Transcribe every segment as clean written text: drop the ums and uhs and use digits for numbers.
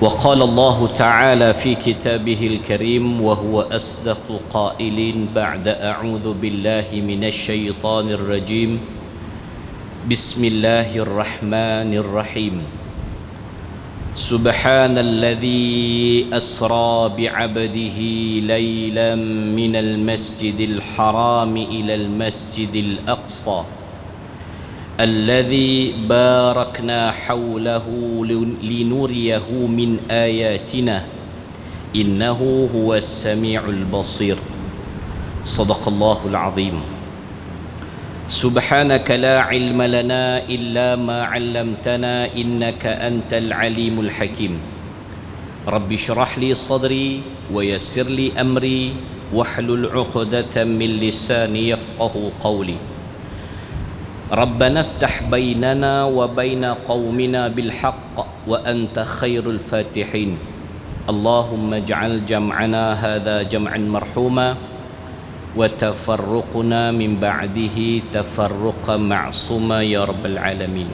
وقال الله تعالى في كتابه الكريم وهو أصدق قائل بعد أعوذ بالله من الشيطان الرجيم بسم الله الرحمن الرحيم سبحان الذي أسرى بعبده ليلا من المسجد الحرام إلى المسجد الأقصى الذي باركنا حوله لنريه من آياتنا إنه هو السميع البصير صدق الله العظيم سبحانك لا علم لنا إلا ما علمتنا إنك أنت العليم الحكيم رب اشرح لي صدري ويسر لي أمري واحلل عقدة من لساني يفقه قولي ربنا افتح بيننا وبين قومنا بالحق وأنت خير الفاتحين اللهم اجعل جمعنا هذا جمعا مرحوما وتفرقنا من بعده تفرقا معصوما يا رب العالمين.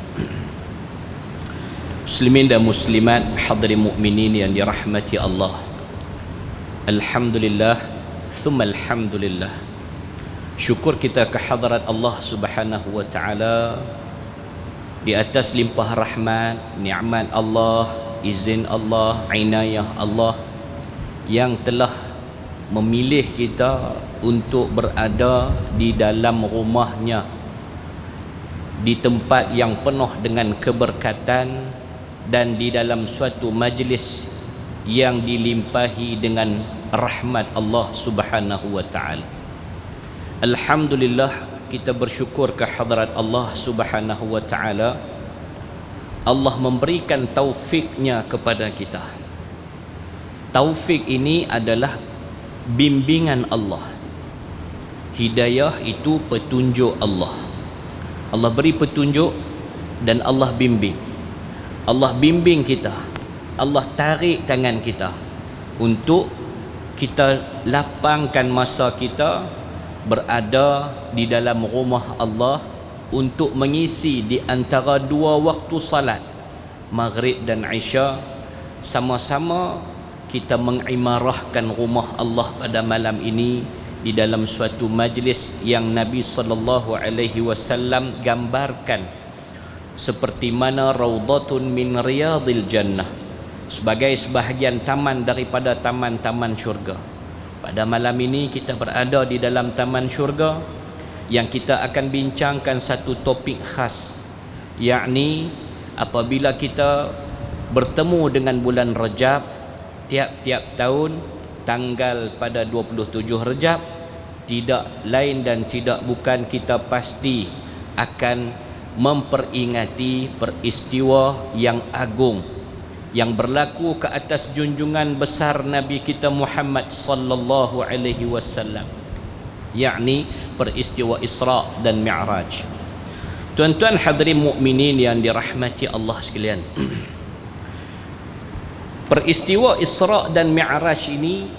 Muslimin dan muslimat, hadirin mukminin yang dirahmati Allah. Alhamdulillah, thumma alhamdulillah. Syukur kita ke hadirat Allah Subhanahu wa taala di atas limpah rahmat, nikmat Allah, izin Allah, inayah Allah yang telah memilih kita untuk berada di dalam rumahnya di tempat yang penuh dengan keberkatan dan di dalam suatu majlis yang dilimpahi dengan rahmat Allah Subhanahu wa taala. Alhamdulillah, kita bersyukur ke hadirat Allah Subhanahu wa taala. Allah memberikan taufiknya kepada kita. Taufik ini adalah bimbingan Allah. Hidayah itu petunjuk Allah. Allah beri petunjuk dan Allah bimbing. Allah bimbing kita. Allah tarik tangan kita untuk kita lapangkan masa kita berada di dalam rumah Allah untuk mengisi di antara dua waktu salat Maghrib dan Isya. Sama-sama kita mengimarahkan rumah Allah pada malam ini di dalam suatu majlis yang Nabi sallallahu alaihi wasallam gambarkan seperti mana raudhatun min riyadil jannah, sebagai sebahagian taman daripada taman-taman syurga. Pada malam ini kita berada di dalam taman syurga yang kita akan bincangkan satu topik khas, yakni apabila kita bertemu dengan bulan Rajab tiap-tiap tahun tanggal pada 27 Rajab, tidak lain dan tidak bukan kita pasti akan memperingati peristiwa yang agung yang berlaku ke atas junjungan besar Nabi kita Muhammad sallallahu alaihi wasallam, yakni peristiwa Isra dan Mi'raj. Tuan-tuan hadirin mukminin yang dirahmati Allah sekalian, peristiwa Isra dan Mi'raj ini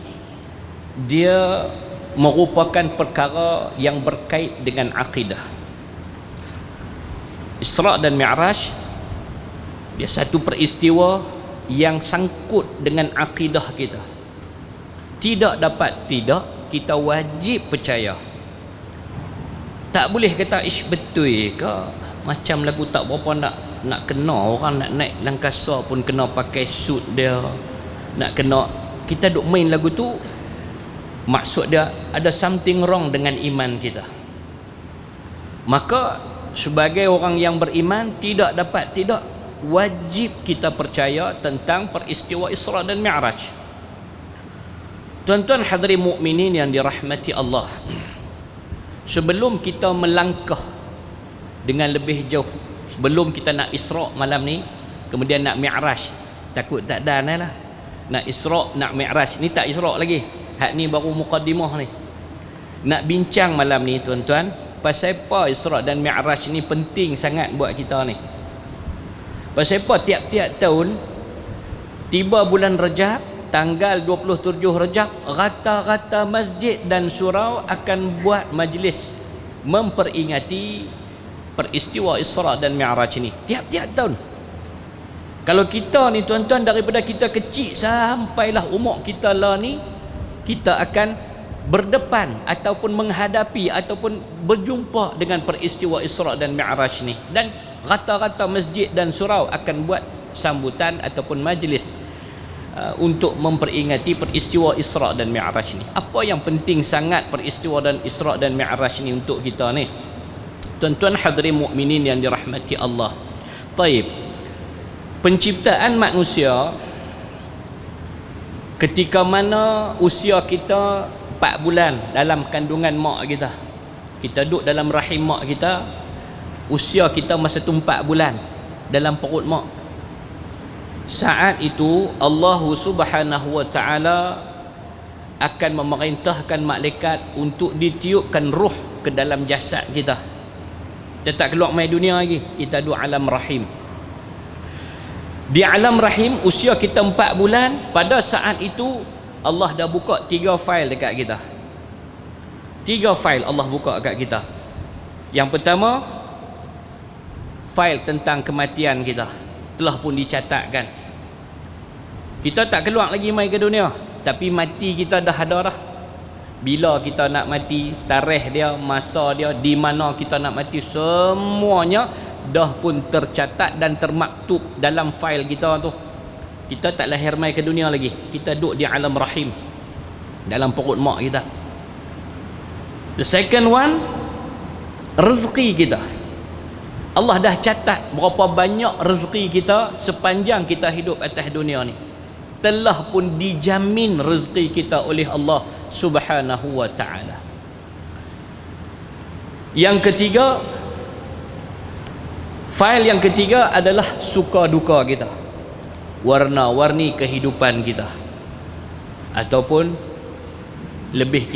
dia merupakan perkara yang berkait dengan akidah. Isra dan Mi'raj dia satu peristiwa yang sangkut dengan akidah kita. Tidak dapat tidak, kita wajib percaya. Tak boleh kata ish betul ke, macam lagu tak berapa nak kena orang nak naik langkasa pun kena pakai suit dia, nak kena kita duk main lagu tu. Maksud dia ada something wrong dengan iman kita. Maka sebagai orang yang beriman tidak dapat tidak, wajib kita percaya tentang peristiwa Isra dan Mi'raj. Tuan-tuan hadirin mukminin yang dirahmati Allah, sebelum kita melangkah dengan lebih jauh, sebelum kita nak Isra malam ni, kemudian nak Mi'raj, takut tak ada lah. Nak Isra, nak Mi'raj, ni tak Isra lagi. Hak ni baru mukaddimah ni. Nak bincang malam ni tuan-tuan, pasal apa Isra dan Mi'raj ni penting sangat buat kita ni. Pasal apa tiap-tiap tahun tiba bulan Rajab, tanggal 27 Rajab, rata-rata masjid dan surau akan buat majlis memperingati peristiwa Isra dan Mi'raj ini tiap-tiap tahun. Kalau kita ni tuan-tuan, daripada kita kecil sampailah umur kita lah ni, kita akan berdepan ataupun menghadapi ataupun berjumpa dengan peristiwa Isra' dan Mi'raj ni, dan rata-rata masjid dan surau akan buat sambutan ataupun majlis untuk memperingati peristiwa Isra' dan Mi'raj ni. Apa yang penting sangat peristiwa dan Isra' dan Mi'raj ni untuk kita ni, tuan-tuan hadirin mukminin yang dirahmati Allah. Taib, penciptaan manusia ketika mana usia kita 4 bulan dalam kandungan mak kita, kita duduk dalam rahim mak kita, usia kita masa tu 4 bulan dalam perut mak. Saat itu Allah Subhanahu wa ta'ala akan memerintahkan malaikat untuk ditiupkan ruh ke dalam jasad kita. Kita tak keluar mai dunia lagi, kita duduk alam rahim. Di alam rahim usia kita 4 bulan, pada saat itu Allah dah buka 3 fail dekat kita. 3 fail Allah buka dekat kita. Yang pertama, fail tentang kematian kita telah pun dicatatkan. Kita tak keluar lagi mai ke dunia, tapi mati kita dah ada dah. Bila kita nak mati, tarikh dia, masa dia, di mana kita nak mati, semuanya dah pun tercatat dan termaktub dalam fail kita tu. Kita tak lahir mai ke dunia lagi, kita duduk di alam rahim, dalam perut mak kita. The second one, rezeki kita. Allah dah catat berapa banyak rezeki kita sepanjang kita hidup atas dunia ni. Telah pun dijamin rezeki kita oleh Allah Subhanahu wa ta'ala. Yang ketiga, fail yang ketiga adalah suka duka kita, warna-warni kehidupan kita, ataupun lebih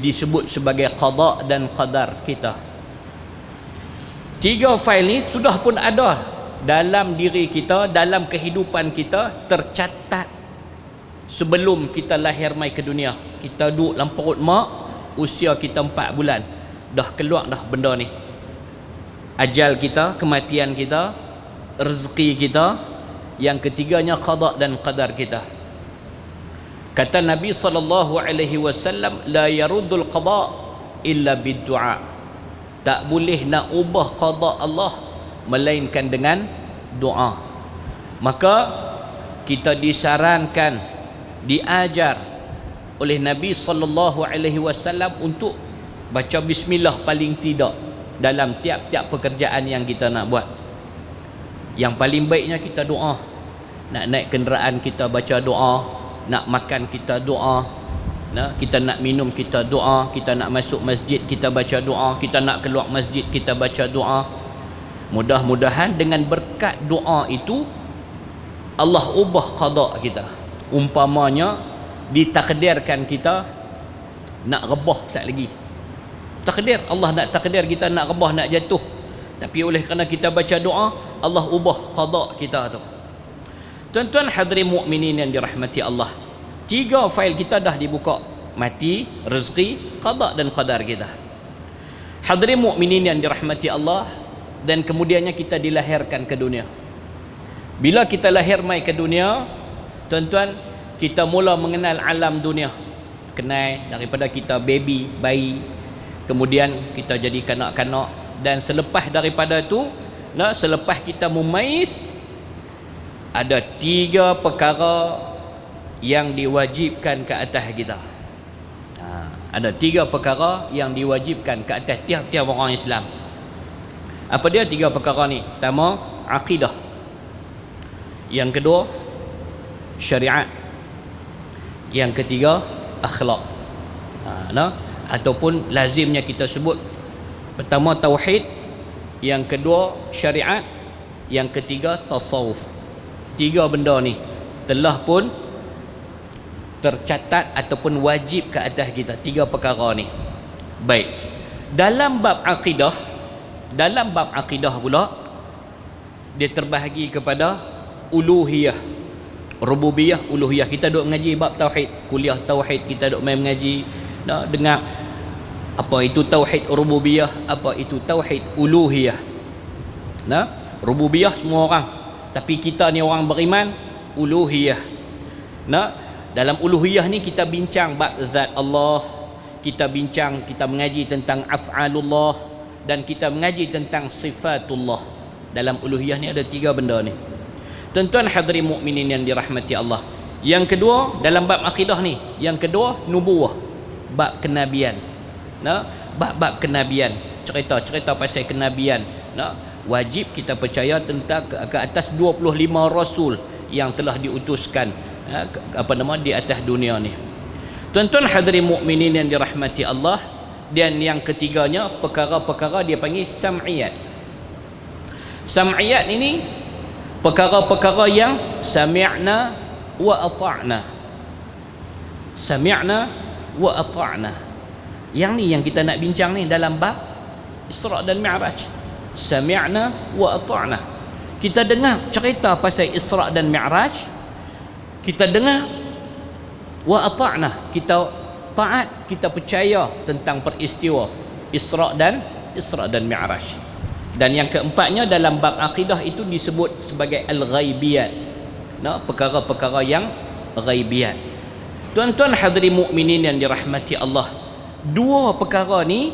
disebut sebagai qada dan qadar kita. 3 fail ni sudah pun ada dalam diri kita, dalam kehidupan kita, tercatat sebelum kita lahir mai ke dunia. Kita duduk dalam perut mak, usia kita 4 bulan, dah keluar dah benda ni. Ajal kita, kematian kita, rezeki kita. Yang ketiganya qada dan qadar kita. Kata Nabi SAW, la yaruddul qada illa bid-du'a. Tak boleh nak ubah qada Allah melainkan dengan doa. Maka kita disarankan, diajar oleh Nabi SAW untuk baca bismillah paling tidak dalam tiap-tiap pekerjaan yang kita nak buat. Yang paling baiknya kita doa. Nak naik kenderaan kita baca doa, nak makan kita doa, kita nak minum kita doa, kita nak masuk masjid kita baca doa, kita nak keluar masjid kita baca doa. Mudah-mudahan dengan berkat doa itu Allah ubah qada kita. Umpamanya ditakdirkan kita nak rebah sekali lagi, takdir Allah nak takdir kita nak rebah, nak jatuh, tapi oleh kerana kita baca doa, Allah ubah qada kita tu. Tuan-tuan hadirin mukminin yang dirahmati Allah, 3 fail kita dah dibuka: mati, rezeki, qada dan qadar kita. Hadirin mukminin yang dirahmati Allah, dan kemudiannya kita dilahirkan ke dunia. Bila kita lahir mai ke dunia, tuan-tuan, kita mula mengenal alam dunia. Kenal daripada kita bayi, kemudian kita jadi kanak-kanak, dan selepas daripada tu, selepas kita memais, ada 3 perkara yang diwajibkan ke atas kita. Ada 3 perkara yang diwajibkan ke atas tiap-tiap orang Islam. Apa dia 3 perkara ni? Pertama, akidah. Yang kedua, syariat. Yang ketiga, akhlak. Ataupun lazimnya kita sebut, pertama tauhid, yang kedua syariat, yang ketiga tasawuf. 3 benda ni telah pun tercatat ataupun wajib ke atas kita, 3 perkara ni. Baik, dalam bab akidah pula dia terbahagi kepada uluhiyah, rububiyah, uluhiyah. Kita duk mengaji bab tauhid, kuliah tauhid kita duk main mengaji, dengar apa itu tauhid rububiyah, apa itu tauhid uluhiyah. Rububiyah semua orang Tapi kita ni orang beriman uluhiyah. Nah, dalam uluhiyah ni kita bincang bab zat Allah, kita bincang, kita mengaji tentang af'alullah, dan kita mengaji tentang sifatullah. Dalam uluhiyah ni ada 3 benda ni. Tuan-tuan hadirin mukminin yang dirahmati Allah. Yang kedua dalam bab akidah ni, yang kedua nubuwah, bab kenabian. Nah, bab-bab kenabian, cerita-cerita pasal kenabian. Nah, wajib kita percaya tentang ke atas 25 rasul yang telah diutuskan di atas dunia ni. Tuan-tuan hadirin mukminin yang dirahmati Allah. Dan yang ketiganya perkara-perkara dia panggil sam'iyat. Sam'iyat ini perkara-perkara yang sami'na wa ata'na. Sami'na wa ata'na. Yang ni yang kita nak bincang ni dalam bab Isra' dan Mi'raj. Sami'na wa ata'na. Kita dengar cerita pasal Isra' dan Mi'raj, kita dengar, wa ata'na, kita taat, kita percaya tentang peristiwa Isra' dan Mi'raj. Dan yang keempatnya dalam bab akidah itu disebut sebagai al-ghaibiyat. Nah, perkara-perkara yang ghaibiyat. Tuan-tuan hadirin mukminin yang dirahmati Allah, 2 perkara ni,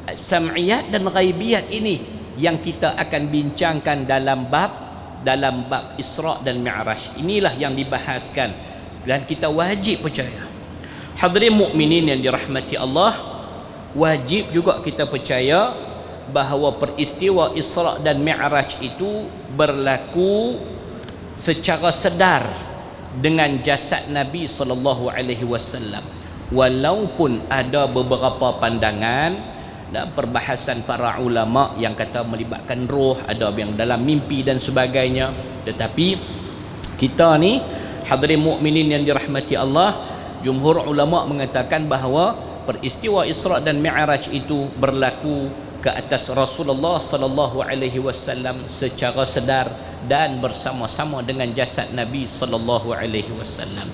sam'iyat dan ghaibiyat ini yang kita akan bincangkan dalam bab Isra' dan Mi'raj. Inilah yang dibahaskan dan kita wajib percaya. Hadirin mukminin yang dirahmati Allah, wajib juga kita percaya bahawa peristiwa Isra' dan Mi'raj itu berlaku secara sedar dengan jasad Nabi SAW. Walaupun ada beberapa pandangan dan perbahasan para ulama yang kata melibatkan roh, ada yang dalam mimpi dan sebagainya, tetapi kita ni hadirin mukminin yang dirahmati Allah, jumhur ulama mengatakan bahawa peristiwa Isra' dan Mi'raj itu berlaku ke atas Rasulullah sallallahu alaihi wasallam secara sedar dan bersama-sama dengan jasad Nabi sallallahu alaihi wasallam.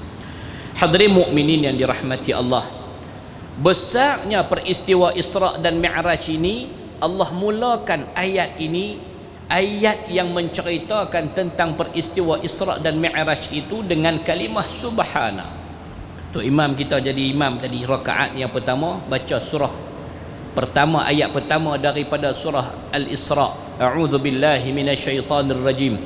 Hadirin mukminin yang dirahmati Allah, besarnya peristiwa Isra' dan Mi'raj ini, Allah mulakan ayat ini, ayat yang menceritakan tentang peristiwa Isra' dan Mi'raj itu dengan kalimah subhana. Tu imam kita jadi imam tadi, rakaat yang pertama baca surah pertama, ayat pertama daripada surah Al-Isra'. A'udzu billahi minasyaitonir rajim.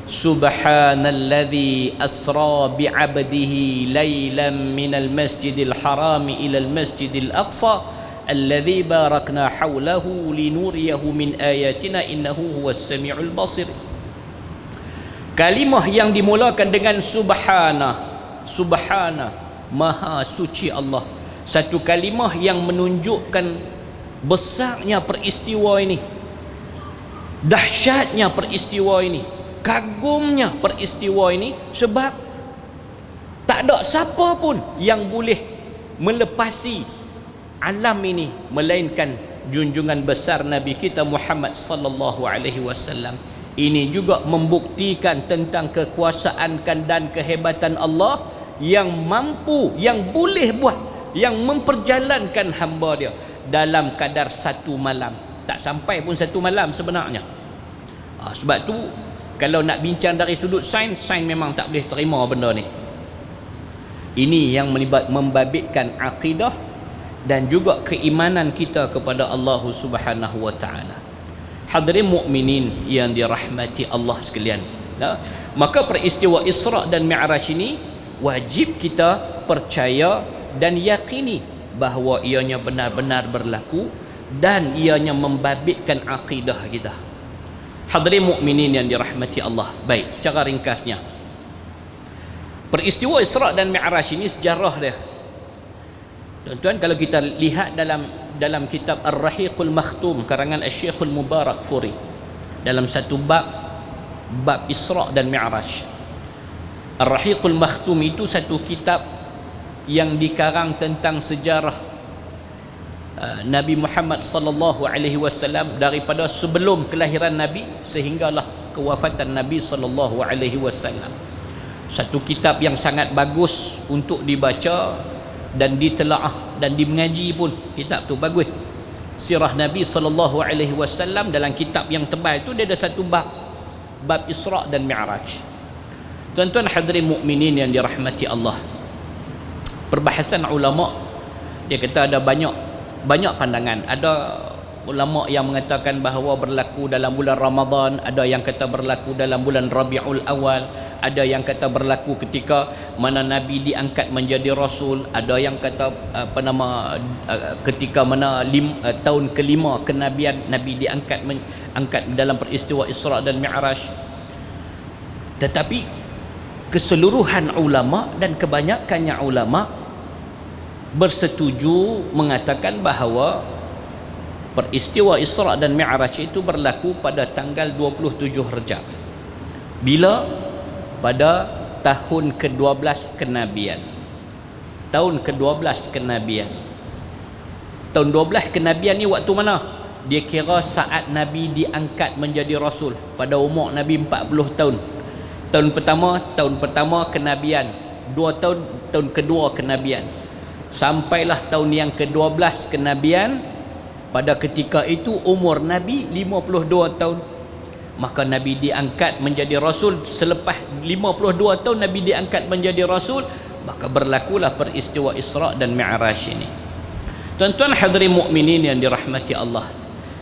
Subhanalladzi asra bi'abdihi lailan minal masjidil harami ilal masjidil aqsa alladzi barakna hawlahu linuriyahu min ayatina innahu huwas samiul basir. Kalimah yang dimulakan dengan subhana, subhana, maha suci Allah. Satu kalimah yang menunjukkan besarnya peristiwa ini, dahsyatnya peristiwa ini, kagumnya peristiwa ini, sebab tak ada siapa pun yang boleh melepasi alam ini melainkan junjungan besar Nabi kita Muhammad sallallahu alaihi wasallam. Ini juga membuktikan tentang kekuasaan dan kehebatan Allah yang mampu, yang boleh buat, yang memperjalankan hamba dia dalam kadar 1 malam. Tak sampai pun 1 malam sebenarnya. Sebab tu kalau nak bincang dari sudut sains, sains memang tak boleh terima benda ni. Ini yang membabitkan akidah dan juga keimanan kita kepada Allah Subhanahu wa taala. Hadirin mukminin yang dirahmati Allah sekalian. Maka peristiwa Isra' dan Mi'raj ini wajib kita percaya dan yakini bahawa ianya benar-benar berlaku dan ianya membabitkan akidah kita. Hadirin mukminin yang dirahmati Allah. Baik, secara ringkasnya, peristiwa Isra' dan Mi'raj ini sejarah dia. Tuan-tuan, kalau kita lihat dalam kitab Ar-Rahiqul Makhtum karangan Asy-Syekhul Mubarakfuri, dalam satu bab Isra' dan Mi'raj. Ar-Rahiqul Makhtum itu satu kitab yang dikarang tentang sejarah Nabi Muhammad sallallahu alaihi wasallam daripada sebelum kelahiran Nabi sehinggalah kewafatan Nabi sallallahu alaihi wasallam. Satu kitab yang sangat bagus untuk dibaca dan ditelaah dan dimengaji pun. Kitab tu bagus. Sirah Nabi sallallahu alaihi wasallam dalam kitab yang tebal itu dia ada satu bab. bab Isra' dan Mi'raj. Tuan-tuan hadirin mukminin yang dirahmati Allah, perbahasan ulama, dia kata ada banyak pandangan. Ada ulama yang mengatakan bahawa berlaku dalam bulan Ramadan, ada yang kata berlaku dalam bulan Rabiul Awal, ada yang kata berlaku ketika mana Nabi diangkat menjadi Rasul, ada yang kata ketika mana tahun kelima kenabian Nabi diangkat angkat dalam peristiwa Isra' dan Mi'raj. Tetapi keseluruhan ulama dan kebanyakannya ulama bersetuju mengatakan bahawa peristiwa Isra' dan Mi'raj itu berlaku pada tanggal 27 Rejab. Bila? Pada tahun ke-12 kenabian. Tahun ke-12 kenabian. Tahun 12 kenabian ni waktu mana? Dia kira saat Nabi diangkat menjadi Rasul pada umur Nabi 40 tahun. Tahun pertama kenabian. 2 tahun, tahun kedua kenabian. Sampailah tahun yang ke-12 kenabian. Pada ketika itu umur Nabi 52 tahun. Maka Nabi diangkat menjadi Rasul. Selepas 52 tahun Nabi diangkat menjadi Rasul, maka berlakulah peristiwa Isra' dan Mi'raj ini. Tuan-tuan hadirin mukminin yang dirahmati Allah,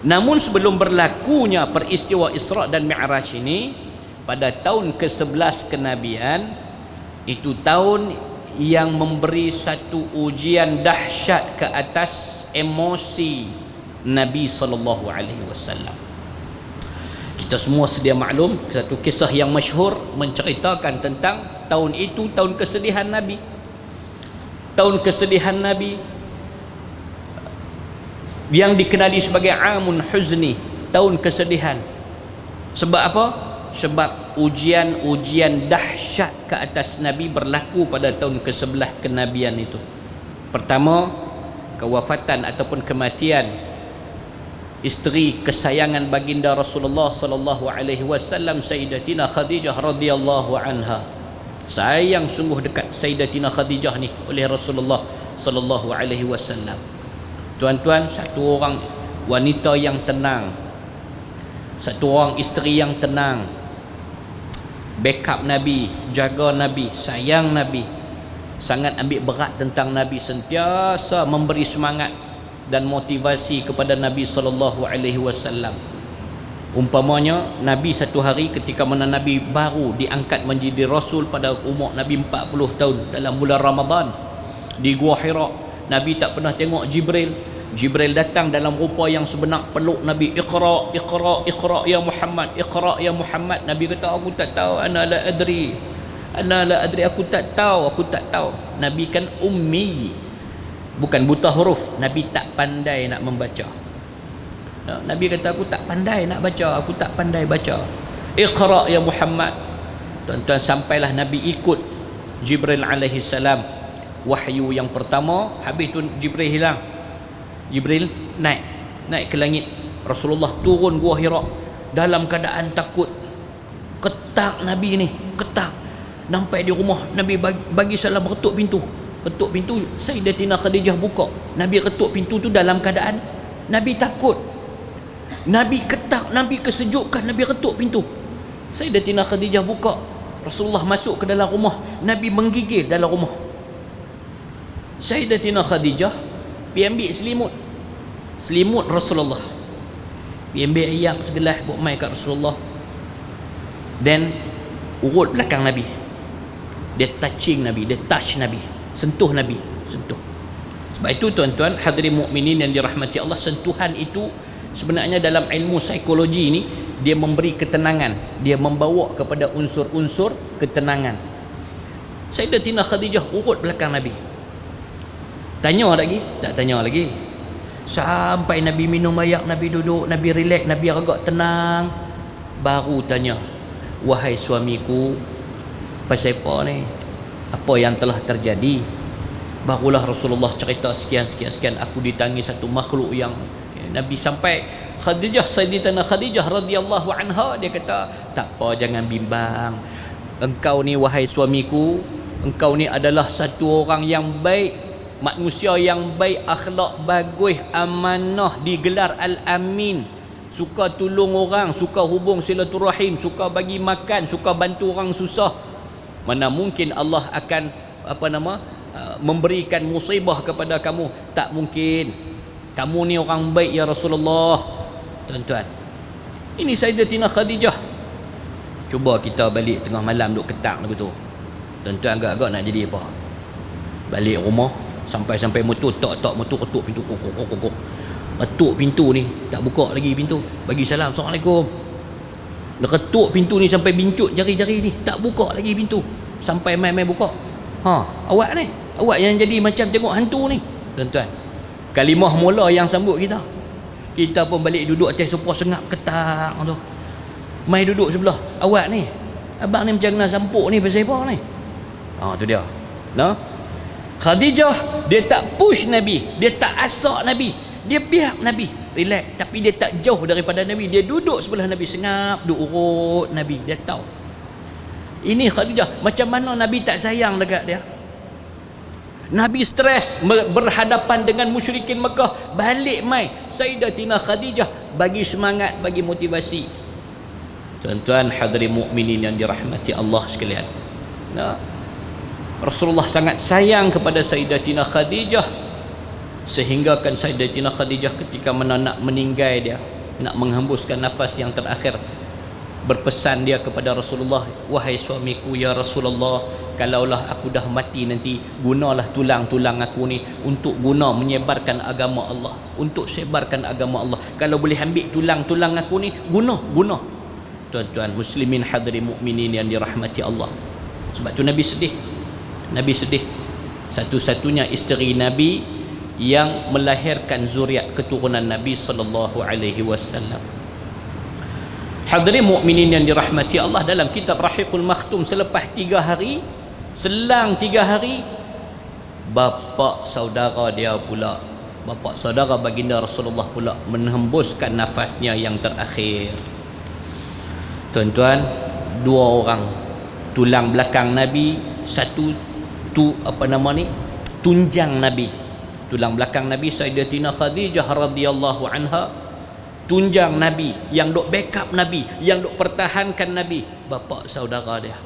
namun sebelum berlakunya peristiwa Isra' dan Mi'raj ini, pada tahun ke-11 kenabian, itu tahun yang memberi satu ujian dahsyat ke atas emosi Nabi SAW. Kita semua sedia maklum satu kisah yang masyhur menceritakan tentang tahun itu, tahun kesedihan Nabi. Tahun kesedihan Nabi yang dikenali sebagai Amun Huzni, tahun kesedihan. Sebab apa? Sebab ujian dahsyat ke atas Nabi berlaku pada tahun ke-11 kenabian itu. Pertama, kewafatan ataupun kematian isteri kesayangan baginda Rasulullah sallallahu alaihi wasallam, Sayyidatina Khadijah radhiyallahu anha. Sayang sungguh dekat Sayyidatina Khadijah ni oleh Rasulullah sallallahu alaihi wasallam. Tuan-tuan, satu orang wanita yang tenang, satu orang isteri yang tenang, backup Nabi, jaga Nabi, sayang Nabi, sangat ambil berat tentang Nabi, sentiasa memberi semangat dan motivasi kepada Nabi sallallahu alaihi wasallam. Umpamanya Nabi satu hari ketika mana Nabi baru diangkat menjadi Rasul pada umur Nabi 40 tahun dalam bulan Ramadan di Gua Hira, Nabi tak pernah tengok Jibril. Jibril datang dalam rupa yang sebenar, peluk Nabi, Iqra, Iqra, Iqra ya Muhammad, Iqra ya Muhammad. Nabi kata, aku tak tahu, ana la adri, aku tak tahu. Nabi kan ummi, bukan buta huruf. Nabi tak pandai nak membaca. Nabi kata, aku tak pandai nak baca, aku tak pandai baca. Iqra ya Muhammad. Tuan-tuan, sampailah Nabi ikut Jibril alaihi salam. Wahyu yang pertama, habis tu Jibril hilang. Jibril naik ke langit. Rasulullah turun Gua Hira dalam keadaan takut. Ketak Nabi ni, ketak. Sampai di rumah Nabi bagi salam ketuk pintu. Sayyidatina Khadijah buka. Nabi ketuk pintu tu dalam keadaan Nabi takut. Nabi ketak, Nabi kesejukan, Nabi ketuk pintu. Sayyidatina Khadijah buka. Rasulullah masuk ke dalam rumah. Nabi menggigil dalam rumah. Sayyidatina Khadijah pergi ambil selimut Rasulullah. Pergi ambil ayak segelas buat mai kat Rasulullah. Dan urut belakang Nabi. Dia touching Nabi, dia touch Nabi, sentuh Nabi, sentuh. Sebab itu tuan-tuan hadirin mukminin yang dirahmati Allah, sentuhan itu sebenarnya dalam ilmu psikologi ni dia memberi ketenangan, dia membawa kepada unsur-unsur ketenangan. Sayyidatina Khadijah urut belakang Nabi. Tanya lagi? Tak tanya lagi. Sampai Nabi minum ayak, Nabi duduk, Nabi relax, Nabi agak tenang, baru tanya, wahai suamiku, pasal apa ni? Apa yang telah terjadi? Barulah Rasulullah cerita sekian. Aku ditangi satu makhluk yang Nabi sampai Khadijah, Sayyidatina Khadijah radhiyallahu anha, dia kata, tak apa, jangan bimbang. Engkau ni wahai suamiku, engkau ni adalah satu orang yang baik, manusia yang baik, akhlak bagus, amanah, digelar Al-Amin. suka tolong orang, suka hubung silaturahim, suka bagi makan, suka bantu orang susah. Mana mungkin Allah akan memberikan musibah kepada kamu? Tak mungkin. Kamu ni orang baik ya Rasulullah. Tuan-tuan, ini Sayyidatina Khadijah. Cuba kita balik tengah malam duk ketak lagu tu. Tuan-tuan agak-agak nak jadi apa? Balik rumah sampai motor motor ketuk pintu, kok. Ketuk pintu ni tak buka lagi pintu. Bagi salam, Assalamualaikum. Dia ketuk pintu ni sampai bincut jari-jari ni, tak buka lagi pintu. Sampai mai-mai buka. Awak ni, awak yang jadi macam tengok hantu ni. Tuan-tuan, kalimah mula yang sambut kita. Kita pun balik duduk atas sofa sengap ketak tu. Mai duduk sebelah. Awak ni, abang ni macam kena sampuk ni pasal apa ni? Tu dia. Nah. Khadijah, dia tak push Nabi, dia tak asak Nabi, dia biar Nabi relax, tapi dia tak jauh daripada Nabi. Dia duduk sebelah Nabi, sengap, duduk urut Nabi. Dia tahu ini Khadijah. Macam mana Nabi tak sayang dekat dia? Nabi stres berhadapan dengan musyrikin Mekah. Balik mai Sayyidatina Khadijah bagi semangat, bagi motivasi. Tuan-tuan hadirin mukminin yang dirahmati Allah sekalian, Rasulullah sangat sayang kepada Sayyidatina Khadijah, sehingga kan Sayyidatina Khadijah ketika nak meninggal dia, nak menghembuskan nafas yang terakhir, berpesan dia kepada Rasulullah, wahai suamiku ya Rasulullah, kalaulah aku dah mati nanti, gunalah tulang-tulang aku ni untuk guna menyebarkan agama Allah, untuk sebarkan agama Allah. Kalau boleh ambil tulang-tulang aku ni, guna. Tuan-tuan muslimin hadirin mukminin yang dirahmati Allah. Sebab tu Nabi sedih. Satu-satunya isteri Nabi yang melahirkan zuriat keturunan Nabi sallallahu alaihi wasallam. Hadirin mukminin yang dirahmati Allah, dalam kitab Rahiqul Makhtum, selepas 3 hari, selang 3 hari, bapa saudara dia pula, bapa saudara baginda Rasulullah pula menghembuskan nafasnya yang terakhir. Tuan-tuan, 2 orang tulang belakang Nabi, satu tunjang Nabi. Tulang belakang Nabi Sayyidatina Khadijah radhiyallahu anha, tunjang Nabi yang duk backup Nabi, yang duk pertahankan Nabi, bapa saudara dia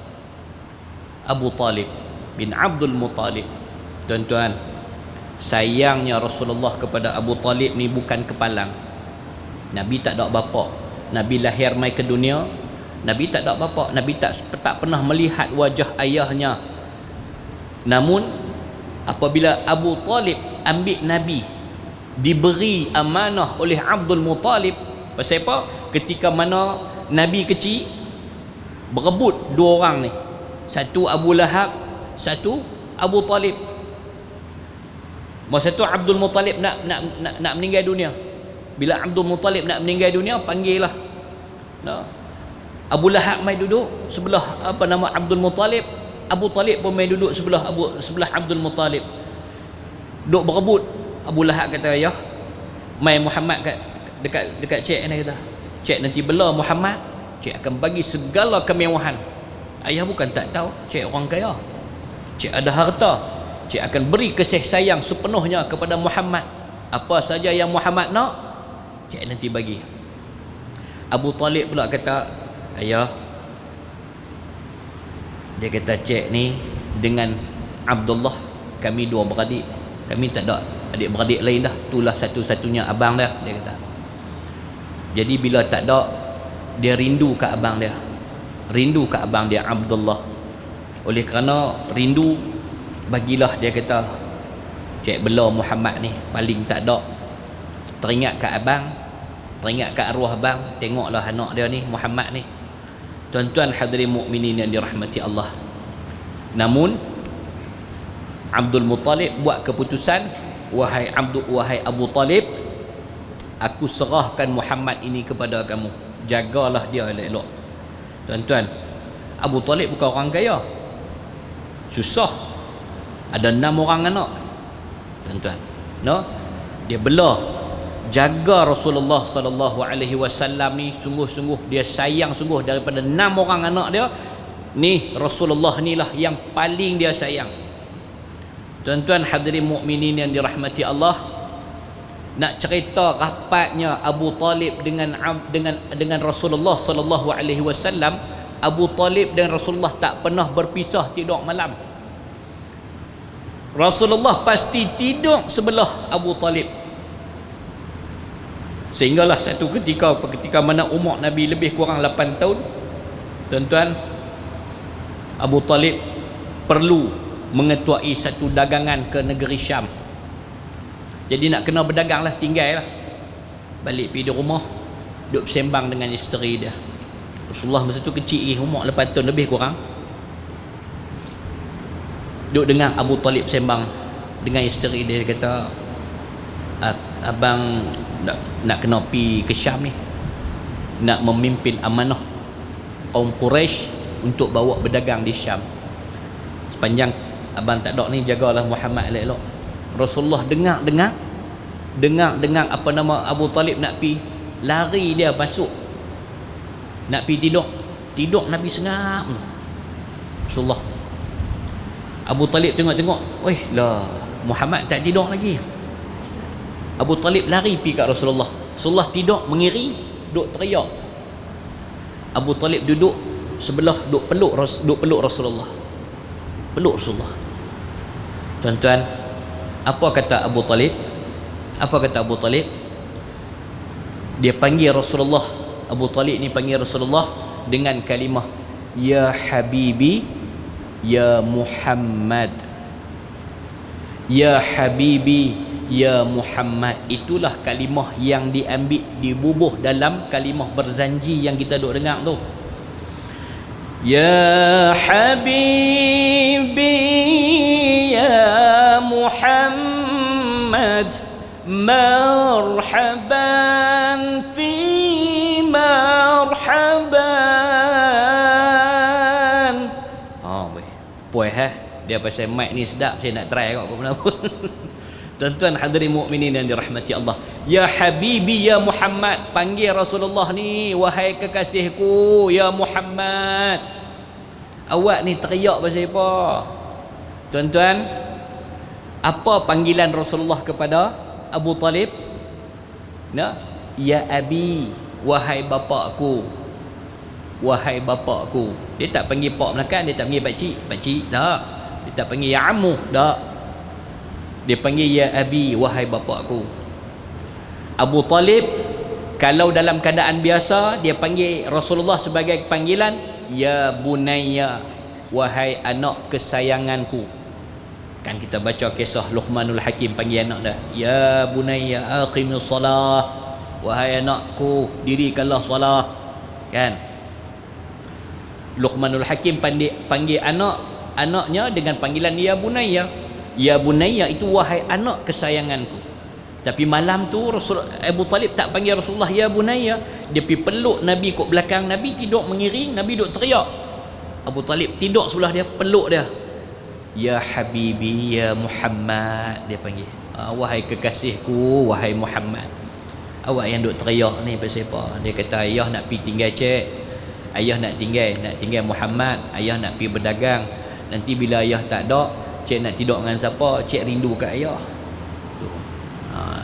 Abu Talib bin Abdul Muttalib. Tuan-tuan, sayangnya Rasulullah kepada Abu Talib ni bukan kepalang. Nabi tak ada bapa. Nabi lahir mai ke dunia, Nabi tak ada bapa. Nabi tak pernah melihat wajah ayahnya. Namun apabila Abu Talib ambil Nabi, diberi amanah oleh Abdul Muttalib, pasal apa? Ketika mana Nabi kecil, berebut 2 orang ni, satu Abu Lahab, satu Abu Talib. Masa tu Abdul Muttalib nak meninggal dunia. Bila Abdul Muttalib nak meninggal dunia, panggillah Abu Lahab mai duduk sebelah Abdul Muttalib. Abu Talib pun mai duduk sebelah Abdul Muttalib. Duk berebut. Abu Lahab kata, "Ya, mai Muhammad dekat cik ni," kata. "Cik nanti bela Muhammad, cik akan bagi segala kemewahan." Ayah bukan tak tahu, cik orang kaya. Cik ada harta. Cik akan beri kasih sayang sepenuhnya kepada Muhammad. Apa saja yang Muhammad nak, cik nanti bagi. Abu Talib pula kata, "Ayah," dia kata, "cik ni dengan Abdullah, kami 2 beradik. Kami tak ada adik-beradik lain dah. Itulah satu-satunya abang dia," dia kata. Jadi bila tak ada, dia rindu ke abang dia. Rindu ke abang dia Abdullah. Oleh kerana rindu, bagilah, dia kata, "Cik bela Muhammad ni, paling tak ada. Teringat ke abang, teringat ke arwah abang, tengoklah anak dia ni, Muhammad ni." Tuan-tuan hadirin mukminin yang dirahmati Allah. Namun Abdul Muttalib buat keputusan, wahai Abu Talib, aku serahkan Muhammad ini kepada kamu, jagalah dia elok-elok. Tuan-tuan, Abu Talib bukan orang kaya, susah, ada 6 orang anak. Tuan-tuan, dia bela, jaga Rasulullah sallallahu alaihi wasallam ni, sungguh-sungguh dia sayang sungguh. Daripada 6 orang anak dia ni, Rasulullah ni lah yang paling dia sayang. Tuan-tuan hadirin mukminin yang dirahmati Allah, Nak cerita rapatnya Abu Talib dengan Rasulullah sallallahu alaihi wasallam. Abu Talib dan Rasulullah tak pernah berpisah tidur malam. Rasulullah pasti tidur sebelah Abu Talib. Sehinggalah satu ketika mana umur Nabi lebih kurang 8 tahun, tuan-tuan, Abu Talib perlu mengetuai satu dagangan ke negeri Syam. Jadi nak kena berdagang lah, tinggal lah, balik pergi di rumah, duduk bersembang dengan isteri dia. Rasulullah masa tu kecil, umur 8 tahun lebih kurang. Duduk dengar Abu Talib sembang dengan isteri dia. Dia kata, abang nak kena pergi ke Syam ni, nak memimpin amanah kaum Quraisy untuk bawa berdagang di Syam. Sepanjang abang tak ada ni, jagalah Muhammad elok-elok. Rasulullah dengar apa nama Abu Talib nak pi, lari dia masuk nak pi tidur Nabi sengap. Rasulullah, Abu Talib tengok, weh lah, Muhammad tak tidur lagi. Abu Talib lari pi kat Rasulullah. Rasulullah tidur mengiring, duk teriak. Abu Talib duduk sebelah, duk peluk Rasulullah. Peluk Rasulullah. Tuan-tuan, apa kata Abu Talib? Dia panggil Rasulullah. Abu Talib ni panggil Rasulullah dengan kalimah, ya Habibi, ya Muhammad. Ya Habibi, ya Muhammad. Itulah kalimah yang dibubuh dalam kalimah berzanji yang kita duk dengar tu. Ya Habibi, ya Muhammad, marhaban fi marhaban. Puas dia pasal mic ni sedap, saya nak try apa pun. Tuan-tuan hadirin mukminin yang dirahmati Allah, ya Habibi, ya Muhammad, panggil Rasulullah ni, wahai kekasihku, ya Muhammad. Awak ni teriak pasal apa? Tuan-tuan, apa panggilan Rasulullah kepada Abu Talib? Ya Abi, wahai bapakku. Wahai bapakku. Dia tak panggil pak Melakan, dia tak panggil pakcik, tak. Dia tak panggil ya ammu, tak. Dia panggil ya Abi, wahai bapakku. Abu Talib kalau dalam keadaan biasa dia panggil Rasulullah sebagai panggilan ya Bunayya, wahai anak kesayanganku. Kan kita baca kisah Luqmanul Hakim panggil anak dia, ya Bunayya aqimus salah, wahai anakku dirikanlah solah. Kan Luqmanul Hakim panggil anaknya dengan panggilan ya Bunayya. Ya Bunayya itu wahai anak kesayanganku. Tapi malam tu Abu Talib tak panggil Rasulullah ya Bunayya, dia pergi peluk Nabi kat belakang. Nabi tidur mengiring, Nabi duk teriak. Abu Talib tidur sebelah dia, peluk dia. Ya Habibi, ya Muhammad, dia panggil. Wahai kekasihku, wahai Muhammad. Awak yang duk teriak ni pasal apa? Dia kata ayah nak pergi tinggal cik, ayah nak tinggal Muhammad, ayah nak pergi berdagang. Nanti bila ayah tak ada, cik nak tidur dengan siapa? Cik rindu kat ayah.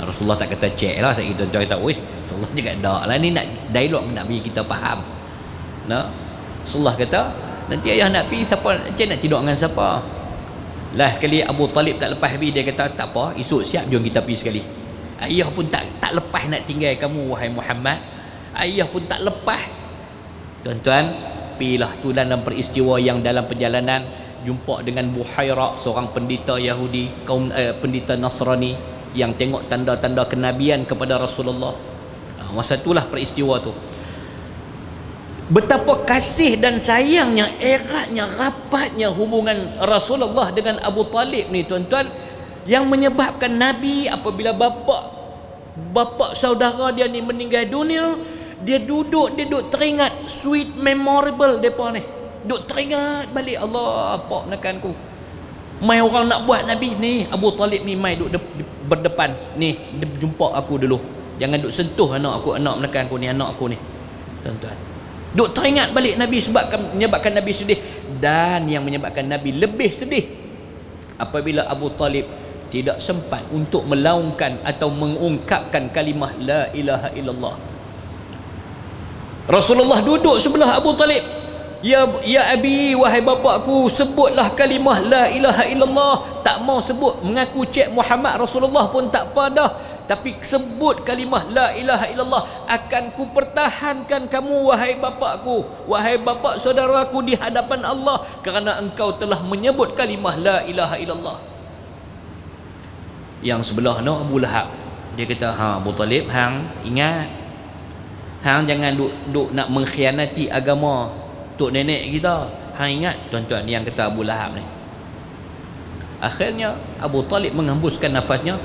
Rasulullah tak kata cik lah. Saya kita kata, weh, Rasulullah cakap tak lah, ni nak dialog nak bagi kita faham. Rasulullah kata, nanti ayah nak pergi siapa? Cik nak tidur dengan siapa? Lah sekali Abu Talib tak lepas habis, dia kata tak apa, esok siap, jom kita pergi sekali. Ayah pun tak lepas nak tinggal kamu wahai Muhammad. Ayah pun tak lepas. Tuan-tuan, pilah tu dalam peristiwa yang dalam perjalanan jumpa dengan Buhaira, seorang pendeta Yahudi, pendeta Nasrani yang tengok tanda-tanda kenabian kepada Rasulullah. Masa itulah peristiwa tu. Betapa kasih dan sayangnya, eratnya, rapatnya hubungan Rasulullah dengan Abu Talib ni tuan-tuan, yang menyebabkan Nabi apabila bapa saudara dia ni meninggal dunia, dia duduk teringat sweet memorable depa ni. Duk teringat balik, Allah apa menekanku. Mai orang nak buat Nabi ni, Abu Talib ni mai duk berdepan ni, dia jumpa aku dulu. Jangan duk sentuh anak aku, anak menekanku ni, anak aku ni. Tuan-tuan, duk teringat balik Nabi menyebabkan Nabi sedih. Dan yang menyebabkan Nabi lebih sedih apabila Abu Talib tidak sempat untuk melaungkan atau mengungkapkan kalimah la ilaha illallah. Rasulullah duduk sebelah Abu Talib. Ya abi, wahai bapakku, sebutlah kalimah la ilaha illallah. Tak mau sebut, mengaku cik Muhammad Rasulullah pun tak apa dah, tapi sebut kalimah la ilaha illallah. Akan ku pertahankan kamu wahai bapakku, wahai bapak saudaraku, di hadapan Allah, kerana engkau telah menyebut kalimah la ilaha illallah. Yang sebelah no Abu Lahab, dia kata, Abu Talib, hang ingat, hang jangan duk nak mengkhianati agama tok nenek kita. Hang ingat, tuan-tuan, yang kata Abu Lahab ni. Akhirnya Abu Talib menghembuskan nafasnya.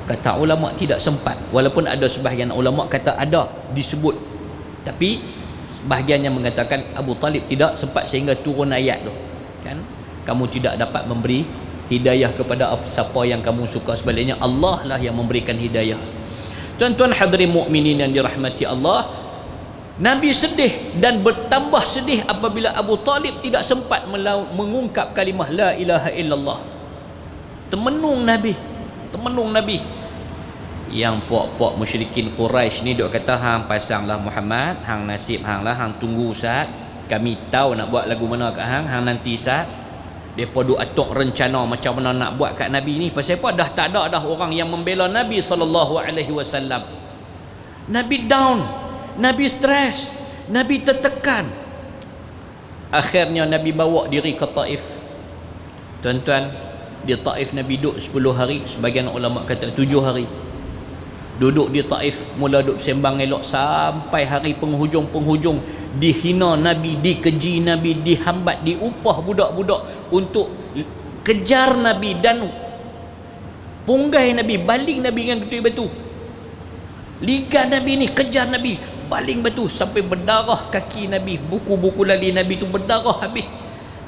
Kata ulama tidak sempat, walaupun ada sebahagian ulama kata ada disebut, tapi sebahagiannya mengatakan Abu Talib tidak sempat sehingga turun ayat tu kan, kamu tidak dapat memberi hidayah kepada siapa yang kamu suka, sebaliknya Allah lah yang memberikan hidayah. Tuan-tuan hadirin mukminin yang dirahmati Allah, Nabi sedih dan bertambah sedih apabila Abu Talib tidak sempat mengungkap kalimah la ilaha illallah. Temenung Nabi. Yang puak-puak musyrikin Quraisy ni duk kata, hang pasanglah Muhammad, hang nasib hang lah, hang tunggu Ustaz, kami tahu nak buat lagu mana kat hang, hang nanti Ustaz. Depa duk atuk rencana macam mana nak buat kat Nabi ni. Pasal apa? Dah tak ada dah orang yang membela Nabi SAW. Nabi down, Nabi stres, Nabi tertekan. Akhirnya Nabi bawa diri ke Taif. Tuan-tuan, di Taif Nabi duduk 10 hari, sebagian ulama kata 7 hari. Duduk di Taif, mula duduk sembang elok sampai hari penghujung. Dihina Nabi, dikeji Nabi, dihambat, diupah budak-budak untuk kejar Nabi dan punggai Nabi, baling Nabi dengan ketui batu. Liga Nabi ni, kejar Nabi, baling batu sampai berdarah kaki Nabi, buku-buku lali Nabi tu berdarah habis.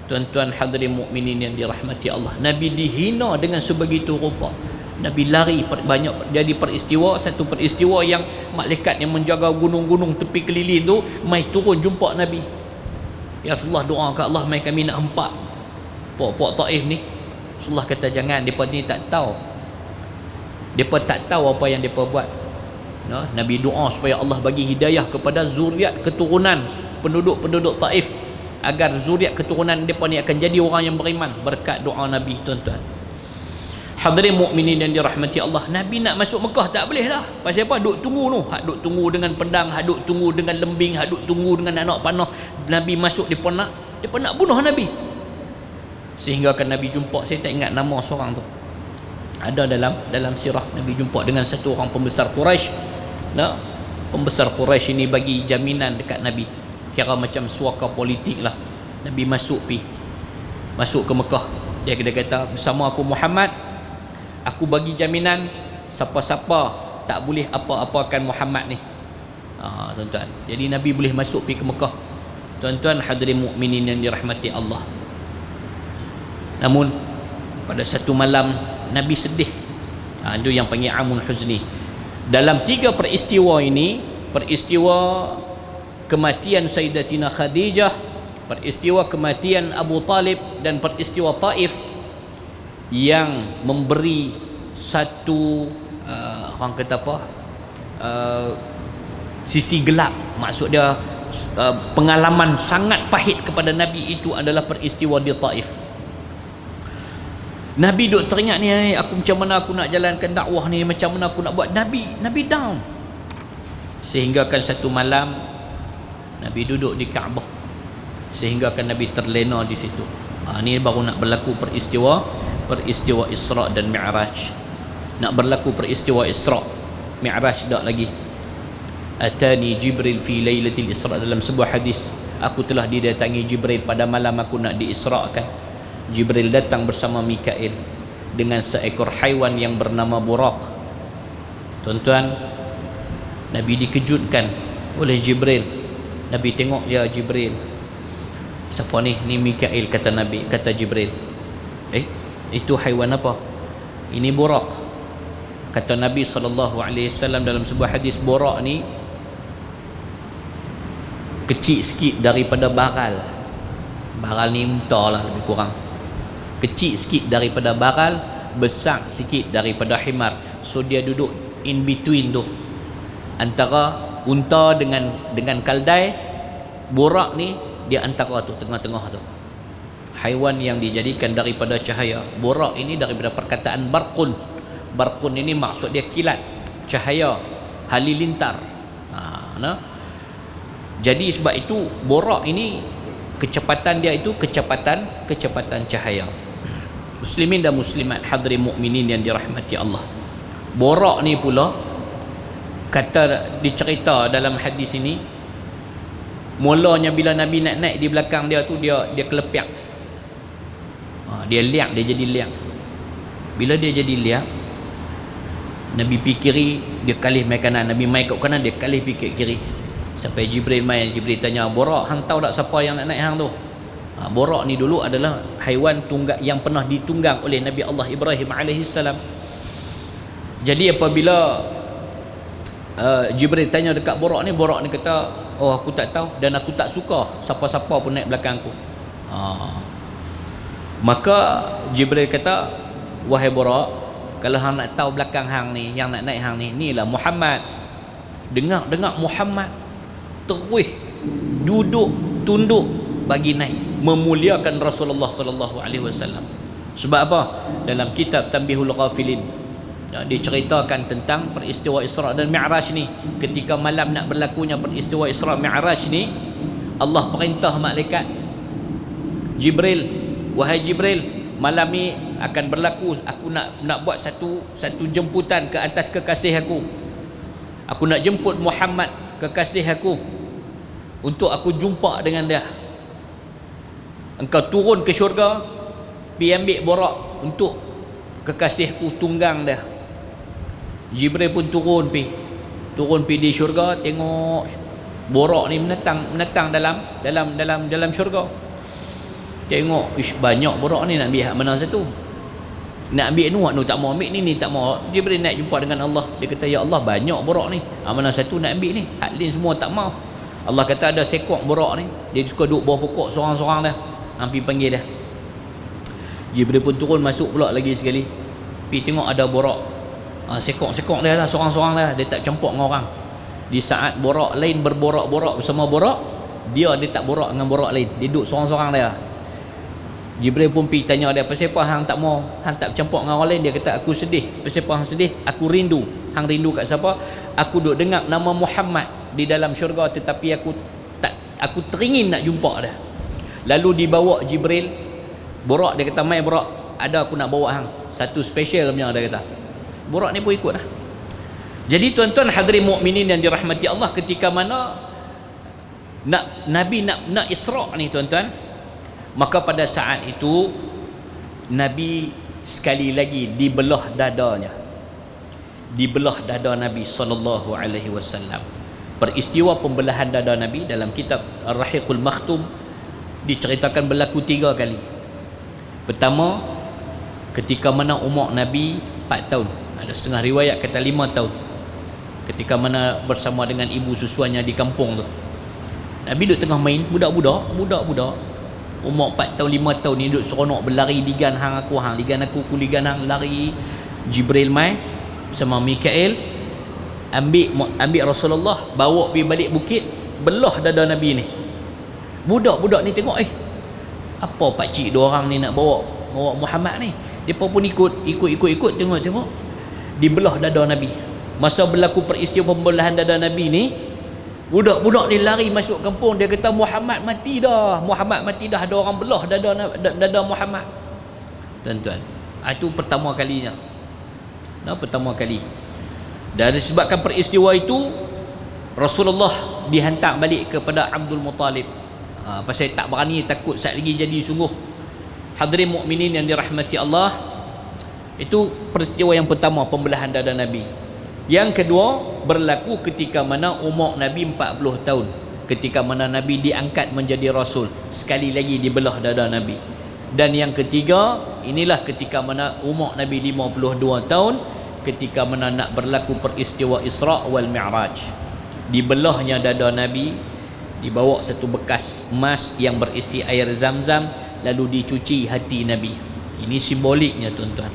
Tuan-tuan hadirin mukminin yang dirahmati Allah, Nabi dihina dengan sebegitu rupa. Nabi lari banyak, jadi peristiwa, satu peristiwa yang malaikat yang menjaga gunung-gunung tepi keliling tu mai turun jumpa Nabi. Ya Rasulullah, doa ke Allah, mai kami nak empak puak-puak Taif ni. Rasulullah kata jangan, depa ni tak tahu. Depa tak tahu apa yang depa buat. No? Nabi doa supaya Allah bagi hidayah kepada zuriat keturunan penduduk-penduduk Taif, agar zuriat keturunan depa ni akan jadi orang yang beriman berkat doa Nabi. Tuan-tuan hadirin mukminin yang dirahmati Allah, Nabi nak masuk Mekah tak boleh dah. Pasal apa? Duk tunggu tu, hak duk tunggu dengan pedang, hak duk tunggu dengan lembing, hak duk tunggu dengan anak panah. Nabi masuk, depa nak bunuh Nabi. Sehingga kan Nabi jumpa, saya tak ingat nama seorang tu, ada dalam sirah, Nabi jumpa dengan satu orang pembesar Quraisy. Nah, pembesar Quraisy ini bagi jaminan dekat Nabi, kira macam suaka politik lah. Nabi masuk ke Mekah, dia kata bersama aku Muhammad, aku bagi jaminan siapa-siapa tak boleh apa-apakan Muhammad ni. Tuan-tuan, jadi Nabi boleh masuk pergi ke Mekah. Tuan-tuan hadirin mukminin yang dirahmati Allah, namun pada satu malam Nabi sedih. Itu yang panggil Amul Huzni. Dalam 3 peristiwa ini, peristiwa kematian Sayyidatina Khadijah, peristiwa kematian Abu Talib, dan peristiwa Taif, yang memberi satu orang kata apa, sisi gelap, maksud dia pengalaman sangat pahit kepada Nabi, itu adalah peristiwa di Taif. Nabi duk teringat ni, aku macam mana aku nak jalankan dakwah ni, macam mana aku nak buat. Nabi down. Sehingga kan satu malam Nabi duduk di Kaabah, sehingga kan Nabi terlena di situ. Ni baru nak berlaku peristiwa Isra dan Mi'raj. Nak berlaku peristiwa Isra, Mi'raj tak lagi. Atani Jibril fi lailatul Isra, dalam sebuah hadis, aku telah didatangi Jibril pada malam aku nak diisrakan. Jibril datang bersama Mikail dengan seekor haiwan yang bernama Buraq. Tuan-tuan, Nabi dikejutkan oleh Jibril. Nabi tengok, ya Jibril, siapa ni? Ni Mikail, kata Nabi, kata Jibril. Itu haiwan apa? Ini Buraq. Kata Nabi SAW dalam sebuah hadis, Buraq ni kecil sikit daripada baral. Baral ni unta lah lebih kurang, kecil sikit daripada baral, besar sikit daripada himar. So dia duduk in between tu, antara unta dengan kaldai. Borak ni dia antara tu, tengah-tengah tu. Haiwan yang dijadikan daripada cahaya. Borak ini daripada perkataan barqun. Barqun ini maksud dia kilat, cahaya, halilintar. Jadi sebab itu borak ini kecepatan dia itu kecepatan cahaya. Muslimin dan muslimat hadirin mukminin yang dirahmati Allah. Borak ni pula kata dicerita dalam hadis ini, mulanya bila Nabi nak naik di belakang dia tu, dia kelepiak. Dia liak, dia jadi liak. Bila dia jadi liak, Nabi fikiri, dia kalih mai kanan. Nabi mai kat kanan, dia kalih fikir kiri. Sampai Jibril mai, Jibril tanya, Borak, hang tahu tak siapa yang nak naik hang tu? Borak ni dulu adalah haiwan tunggang yang pernah ditunggang oleh Nabi Allah Ibrahim alaihissalam. Jadi apabila Jibril tanya dekat Borak ni kata, oh aku tak tahu dan aku tak suka siapa-siapa pun naik belakang aku. Maka Jibril kata, wahai Borak, kalau hang nak tahu belakang hang ni, yang nak naik hang ni, inilah Muhammad. Dengar Muhammad terus duduk tunduk bagi naik, memuliakan Rasulullah sallallahu alaihi wasallam. Sebab apa? Dalam kitab Tanbihul Ghafilin diceritakan tentang peristiwa Isra dan Mi'raj ni. Ketika malam nak berlakunya peristiwa Isra Mi'raj ni, Allah perintah malaikat Jibril, wahai Jibril, malam ni akan berlaku, aku nak buat satu jemputan ke atas kekasih aku. Aku nak jemput Muhammad, kekasih aku, untuk aku jumpa dengan dia. Engkau turun ke syurga, pergi ambil Borak untuk kekasihku tunggang dia. Jibril pun turun pergi di syurga, tengok Borak ni menetang dalam syurga. Tengok, banyak Borak ni, nak ambil hak mana satu? Nak ambil nu tak mau ambil, ni tak mau. Jibril nak jumpa dengan Allah, dia kata, ya Allah, banyak Borak ni, mana satu nak ambil ni? Hak lain semua tak mau. Allah kata ada sekok Borak ni, dia suka duduk bawah pokok seorang-seorang dah. Pergi panggil dah. Jibril pun turun masuk pula lagi sekali, pergi tengok ada Borak. Sekok dia lah, seorang-seorang dah, dia tak campur dengan orang. Di saat Borak lain berborak-borak bersama Borak, dia tak borak dengan Borak lain, dia duduk seorang-seorang dia. Jibril pun pergi tanya dia, pasal apa hang tak mau, hang tak campur dengan orang lain? Dia kata, aku sedih. Pasal apa hang sedih? Aku rindu. Hang rindu kat siapa? Aku duk dengar nama Muhammad di dalam syurga, tetapi aku teringin nak jumpa dia. Lalu dibawa Jibril. Borak, dia kata, mai Borak, ada aku nak bawa hang satu special punya, dia kata. Borak ni pun ikut lah. Jadi tuan-tuan hadirin mukminin yang dirahmati Allah, ketika mana Nabi nak Isra ni tuan-tuan, maka pada saat itu Nabi sekali lagi dibelah dadanya. Dibelah dada Nabi sallallahu alaihi wasallam. Peristiwa pembelahan dada Nabi dalam kitab Ar-Rahiqul Makhtum diceritakan berlaku 3 kali. Pertama, ketika mana umur Nabi 4 tahun. Ada setengah riwayat kata 5 tahun. Ketika mana bersama dengan ibu susuannya di kampung tu. Nabi duduk tengah main, budak-budak umur 4 tahun 5 tahun ni duduk seronok berlari, ligan hang aku, ligan aku ligan hang, lari. Jibril mai sama Mikael ambil Rasulullah, bawa pergi balik bukit, belah dada Nabi ni. Budak-budak ni tengok, apa pakcik dua orang ni nak bawa Muhammad ni? Depa pun ikut tengok dibelah dada Nabi. Masa berlaku peristiwa pembelahan dada Nabi ni, budak-budak ni lari masuk kampung, dia kata Muhammad mati dah, ada orang belah dada Muhammad. Tuan-tuan, itu pertama kalinya. Pertama kali. Dan disebabkan peristiwa itu, Rasulullah dihantar balik kepada Abdul Muttalib. Pasal tak berani, takut saat lagi jadi sungguh. Hadirin mukminin yang dirahmati Allah, itu peristiwa yang pertama, pembelahan dada Nabi. Yang kedua berlaku ketika mana umur Nabi 40 tahun, ketika mana Nabi diangkat menjadi Rasul, sekali lagi dibelah dada Nabi. Dan yang ketiga, inilah ketika mana umur Nabi 52 tahun, ketika mana nak berlaku peristiwa Isra wal Mi'raj. Dibelahnya dada Nabi, dibawa satu bekas emas yang berisi air Zam-Zam, lalu dicuci hati Nabi. Ini simboliknya tuan-tuan.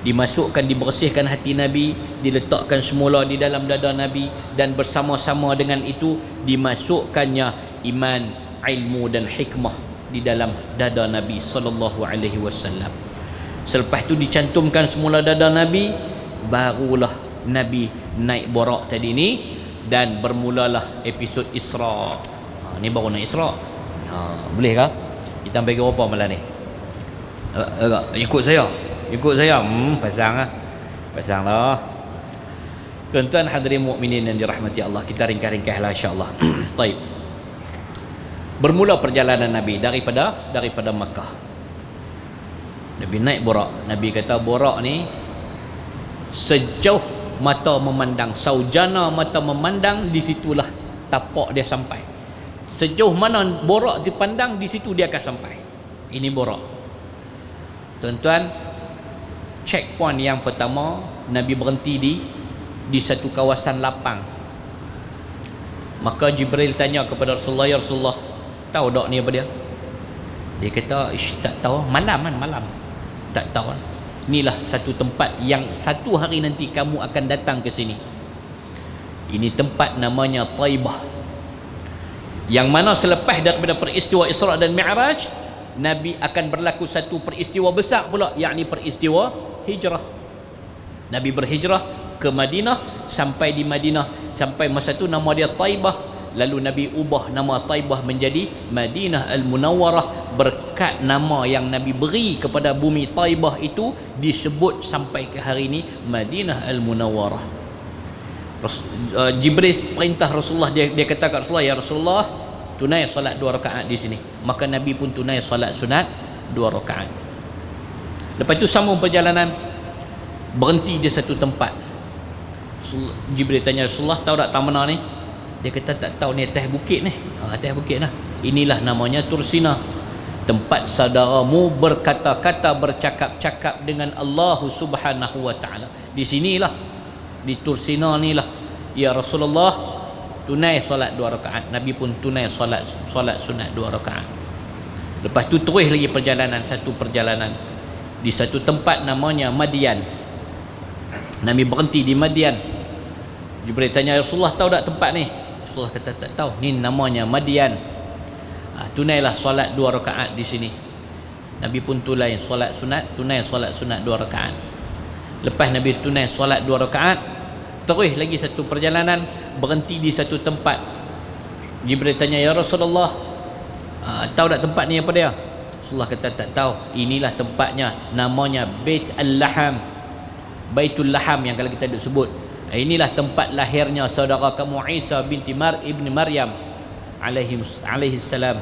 dimasukkan, dibersihkan hati Nabi, diletakkan semula di dalam dada Nabi, dan bersama-sama dengan itu dimasukkannya iman, ilmu dan hikmah di dalam dada Nabi sallallahu alaihi wasallam. Selepas itu dicantumkan semula dada Nabi, barulah Nabi naik Buraq tadi ni, dan bermulalah episod Isra. Ni baru naik Isra. Boleh kah? Kita bagi berapa malam ni? Ikut saya. Pasang lah. Pasanglah. Tuan-tuan hadirin mukminin yang dirahmati Allah, kita ringkas-ringkaslah insya-Allah. Baik. Bermula perjalanan Nabi daripada Makkah. Nabi naik Buraq. Nabi kata Buraq ni sejauh mata memandang, saujana mata memandang, di situlah tapak dia sampai. Sejauh mana Buraq dipandang, di situ dia akan sampai. Ini Buraq. Tuan-tuan, checkpoint yang pertama, Nabi berhenti di satu kawasan lapang. Maka Jibril tanya kepada Rasulullah, ya Rasulullah, tahu tak ni apa dia? Dia kata, tak tahu, malam. Tak tahu. Inilah satu tempat yang satu hari nanti kamu akan datang ke sini. Ini tempat namanya Taibah, yang mana selepas daripada peristiwa Isra dan Mi'raj, Nabi akan berlaku satu peristiwa besar pula, yakni peristiwa hijrah. Nabi berhijrah ke Madinah, sampai di Madinah, sampai masa tu nama dia Taibah, lalu Nabi ubah nama Taibah menjadi Madinah Al-Munawwarah, berkat nama yang Nabi beri kepada bumi Taibah itu disebut sampai ke hari ini Madinah Al-Munawwarah. Jibril perintah Rasulullah, dia kata kat Rasulullah, ya Rasulullah, tunai solat 2 rakaat di sini. Maka Nabi pun tunai solat sunat 2 rakaat. Lepas tu sambung perjalanan, berhenti di satu tempat. Jibril tanya Rasulullah, tahu tak mana ni? Dia kata tak tahu, ni atas bukit ni. Atas bukit lah. Inilah namanya Tursina, tempat saudaramu berkata-kata, bercakap-cakap dengan Allah Subhanahu wa taala. Di sinilah, di Tursina ni lah, ya Rasulullah, tunai solat 2 rakaat. Nabi pun tunai solat sunat 2 rakaat. Lepas tu terus lagi perjalanan, satu perjalanan di satu tempat namanya Madian. Nabi berhenti di Madian. Jibril tanya, Rasulullah tahu tak tempat ni? Rasulullah kata tak tahu, ni namanya Madian. Tunailah solat 2 rakaat di sini. Nabi pun tunai solat sunat 2 rakaat. Lepas Nabi tunai solat 2 rakaat, terus lagi satu perjalanan, berhenti di satu tempat. Jibril tanya, ya Rasulullah, tahu tak tempat ni apa dia? Rasulullah kata tak tahu. Inilah tempatnya, namanya Bait Al-Laham, Baitul Laham yang kalau kita duk sebut. Inilah tempat lahirnya saudara kamu Isa binti ibni Maryam alaihi salam.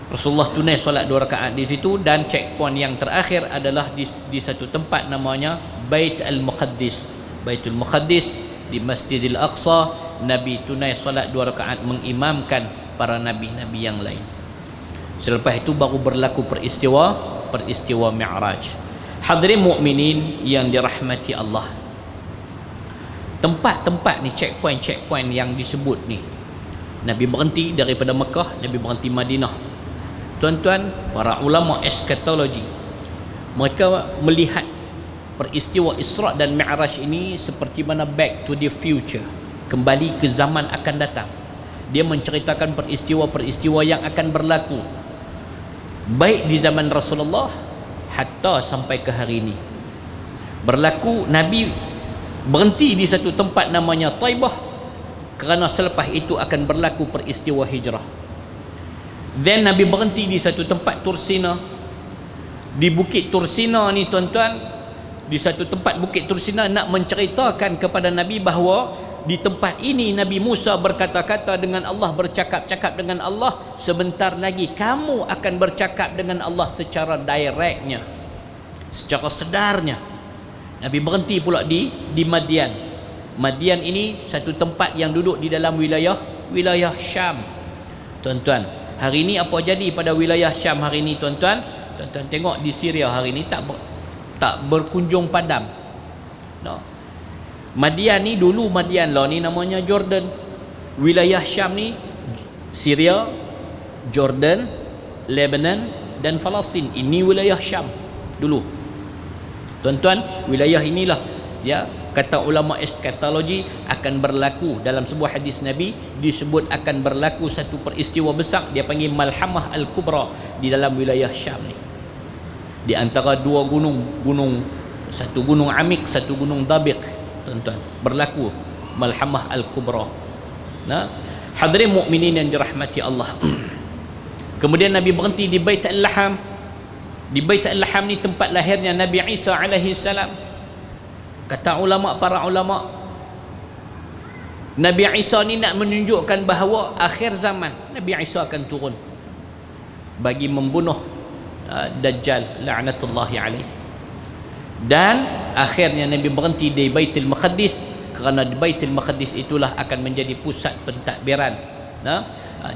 Rasulullah tunai solat 2 rakaat di situ, dan checkpoint yang terakhir adalah di satu tempat namanya Bait Al-Muqaddis. Baitul Muqaddis di Masjidil Aqsa, Nabi tunai solat 2 rakaat mengimamkan para nabi-nabi yang lain. Selepas itu baru berlaku peristiwa Mi'raj. Hadirin mukminin yang dirahmati Allah, tempat-tempat ni, checkpoint yang disebut ni, Nabi berhenti daripada Mekah, Nabi berhenti Madinah. Tuan-tuan, para ulama eskatologi, mereka melihat peristiwa Isra dan Mi'raj ini seperti mana back to the future, kembali ke zaman akan datang. Dia menceritakan peristiwa-peristiwa yang akan berlaku baik di zaman Rasulullah hatta sampai ke hari ini. Berlaku, Nabi berhenti di satu tempat namanya Taibah, kerana selepas itu akan berlaku peristiwa hijrah. Then Nabi berhenti di satu tempat Tursina. Di bukit Tursina ni tuan-tuan, di satu tempat bukit Tursina, nak menceritakan kepada Nabi bahawa di tempat ini Nabi Musa berkata-kata dengan Allah, bercakap-cakap dengan Allah. Sebentar lagi kamu akan bercakap dengan Allah secara directnya, secara sedarnya. Nabi berhenti pula di Madian. Madian ini satu tempat yang duduk di dalam wilayah Syam. Tuan-tuan, hari ini apa jadi pada wilayah Syam hari ini tuan-tuan? Tuan-tuan tengok di Syria hari ini tak berkunjung padam. No. Madian ni dulu, Madian lah ni namanya Jordan. Wilayah Syam ni Syria, Jordan, Lebanon dan Palestin. Ini wilayah Syam dulu. Tuan-tuan, wilayah inilah ya, kata ulama eskatologi, akan berlaku dalam sebuah hadis Nabi disebut akan berlaku satu peristiwa besar, dia panggil Malhamah Al-Kubra di dalam wilayah Syam ni. Di antara dua gunung, satu gunung Amik, satu gunung Dabiq, tuan-tuan, berlaku Malhamah Al-Kubra. Nah, hadirin mukminin yang dirahmati Allah. Kemudian Nabi berhenti di Bait Al-Laham. Di Bait Al-Laham ni tempat lahirnya Nabi Isa alaihi salam. Kata ulama, para ulama, Nabi Isa ni nak menunjukkan bahawa akhir zaman Nabi Isa akan turun bagi membunuh Dajjal la'natullahi alaihi. Dan akhirnya Nabi berhenti di Baitul Maqdis, kerana di Baitul Maqdis itulah akan menjadi pusat pentadbiran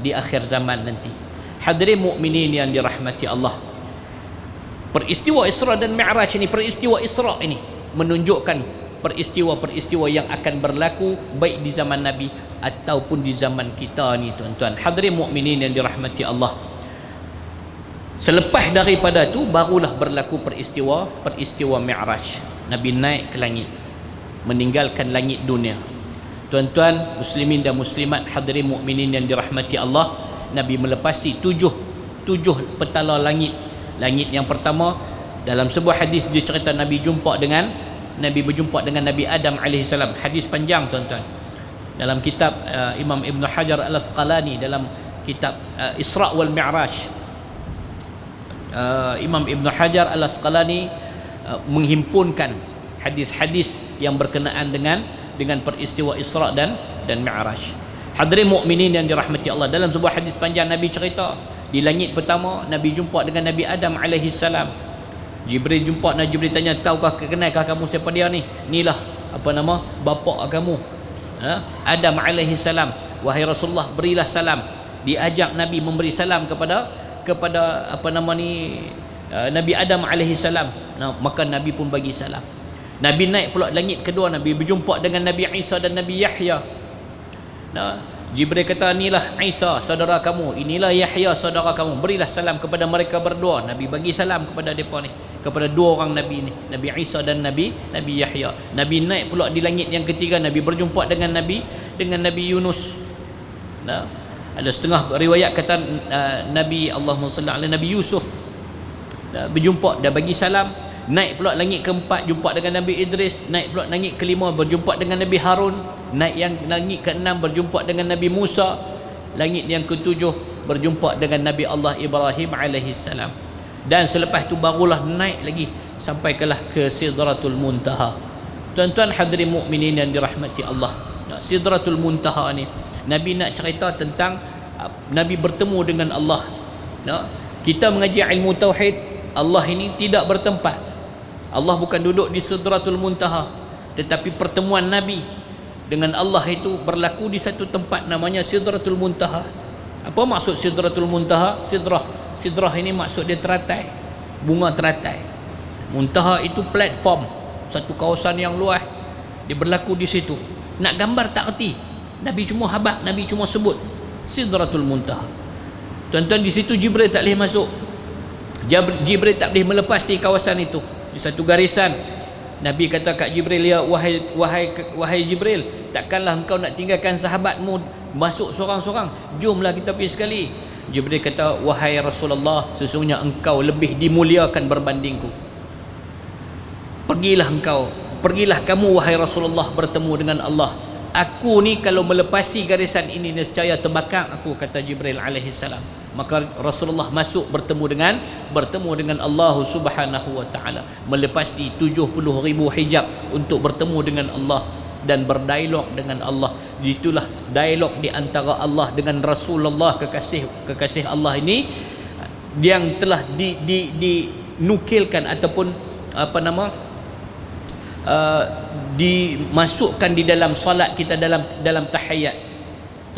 di akhir zaman nanti. Hadirin mukminin yang dirahmati Allah, peristiwa Isra dan Mi'raj ini, peristiwa Isra ini menunjukkan peristiwa-peristiwa yang akan berlaku baik di zaman Nabi ataupun di zaman kita ni, tuan-tuan. Hadirin mukminin yang dirahmati Allah, selepas daripada tu barulah berlaku peristiwa Mi'raj. Nabi naik ke langit, meninggalkan langit dunia. Tuan-tuan muslimin dan muslimat, hadirin mukminin yang dirahmati Allah, Nabi melepasi tujuh petala langit. Langit yang pertama, dalam sebuah hadis dia cerita Nabi berjumpa dengan Nabi Adam alaihissalam. Hadis panjang, tuan-tuan, dalam kitab Imam Ibn Hajar Al-Asqalani, dalam kitab Isra wal Mi'raj. Imam Ibn Hajar Al-Asqalani menghimpunkan hadis-hadis yang berkenaan dengan peristiwa Isra dan Mi'raj. Hadirin mukminin yang dirahmati Allah, dalam sebuah hadis panjang Nabi cerita, di langit pertama Nabi jumpa dengan Nabi Adam alaihi salam. Jibril jumpa, dan Jibril tanya, tahukah, kenalkah kamu siapa dia ni? Inilah bapa kamu, Adam alaihi salam. Wahai Rasulullah, berilah salam. Diajak Nabi memberi salam kepada Nabi Adam alaihi salam. Maka Nabi pun bagi salam. Nabi naik pula langit kedua, Nabi berjumpa dengan Nabi Isa dan Nabi Yahya. Jibril kata, inilah Isa saudara kamu, inilah Yahya saudara kamu, berilah salam kepada mereka berdua. Nabi bagi salam kepada mereka ni, kepada dua orang Nabi ni, Nabi Isa dan Nabi Yahya. Nabi naik pula di langit yang ketiga, Nabi berjumpa dengan Nabi Yunus. Ada setengah riwayat kata Nabi Nabi Yusuf berjumpa, dah bagi salam. Naik pula langit keempat, jumpa dengan Nabi Idris. Naik pula langit kelima, berjumpa dengan Nabi Harun. Naik yang langit keenam, berjumpa dengan Nabi Musa. Langit yang ketujuh, berjumpa dengan Nabi Allah Ibrahim alaihi salam. Dan selepas itu barulah naik lagi sampaikanlah ke Sidratul Muntaha. Tuan-tuan hadirin mukminin yang dirahmati Allah, Sidratul Muntaha ni Nabi nak cerita tentang Nabi bertemu dengan Allah. Kita mengaji ilmu tauhid, Allah ini tidak bertempat. Allah bukan duduk di Sidratul Muntaha, tetapi pertemuan Nabi dengan Allah itu berlaku di satu tempat namanya Sidratul Muntaha. Apa maksud Sidratul Muntaha? Sidrah ini maksud dia teratai, bunga teratai. Muntaha itu platform, satu kawasan yang luas. Dia berlaku di situ. Nak gambar tak erti, Nabi cuma habaq, Nabi cuma sebut Sidratul Muntaha. Tuan-tuan, di situ Jibril tak boleh masuk. Jibril tak boleh melepasi kawasan itu. Di satu garisan, Nabi kata kat Jibril, ya wahai Jibril, takkanlah engkau nak tinggalkan sahabatmu masuk seorang-seorang, jomlah kita pergi sekali. Jibril kata, wahai Rasulullah, sesungguhnya engkau lebih dimuliakan berbandingku. Pergilah kamu wahai Rasulullah bertemu dengan Allah. Aku ni kalau melepasi garisan ini nescaya terbakar aku, kata Jibril alaihi salam. Maka Rasulullah masuk bertemu dengan Allah Subhanahu wa taala, melepasi 70,000 hijab untuk bertemu dengan Allah dan berdialog dengan Allah. Itulah dialog di antara Allah dengan Rasulullah, kekasih Allah ini, yang telah dinukilkan ataupun dimasukkan di dalam salat kita, dalam tahiyat.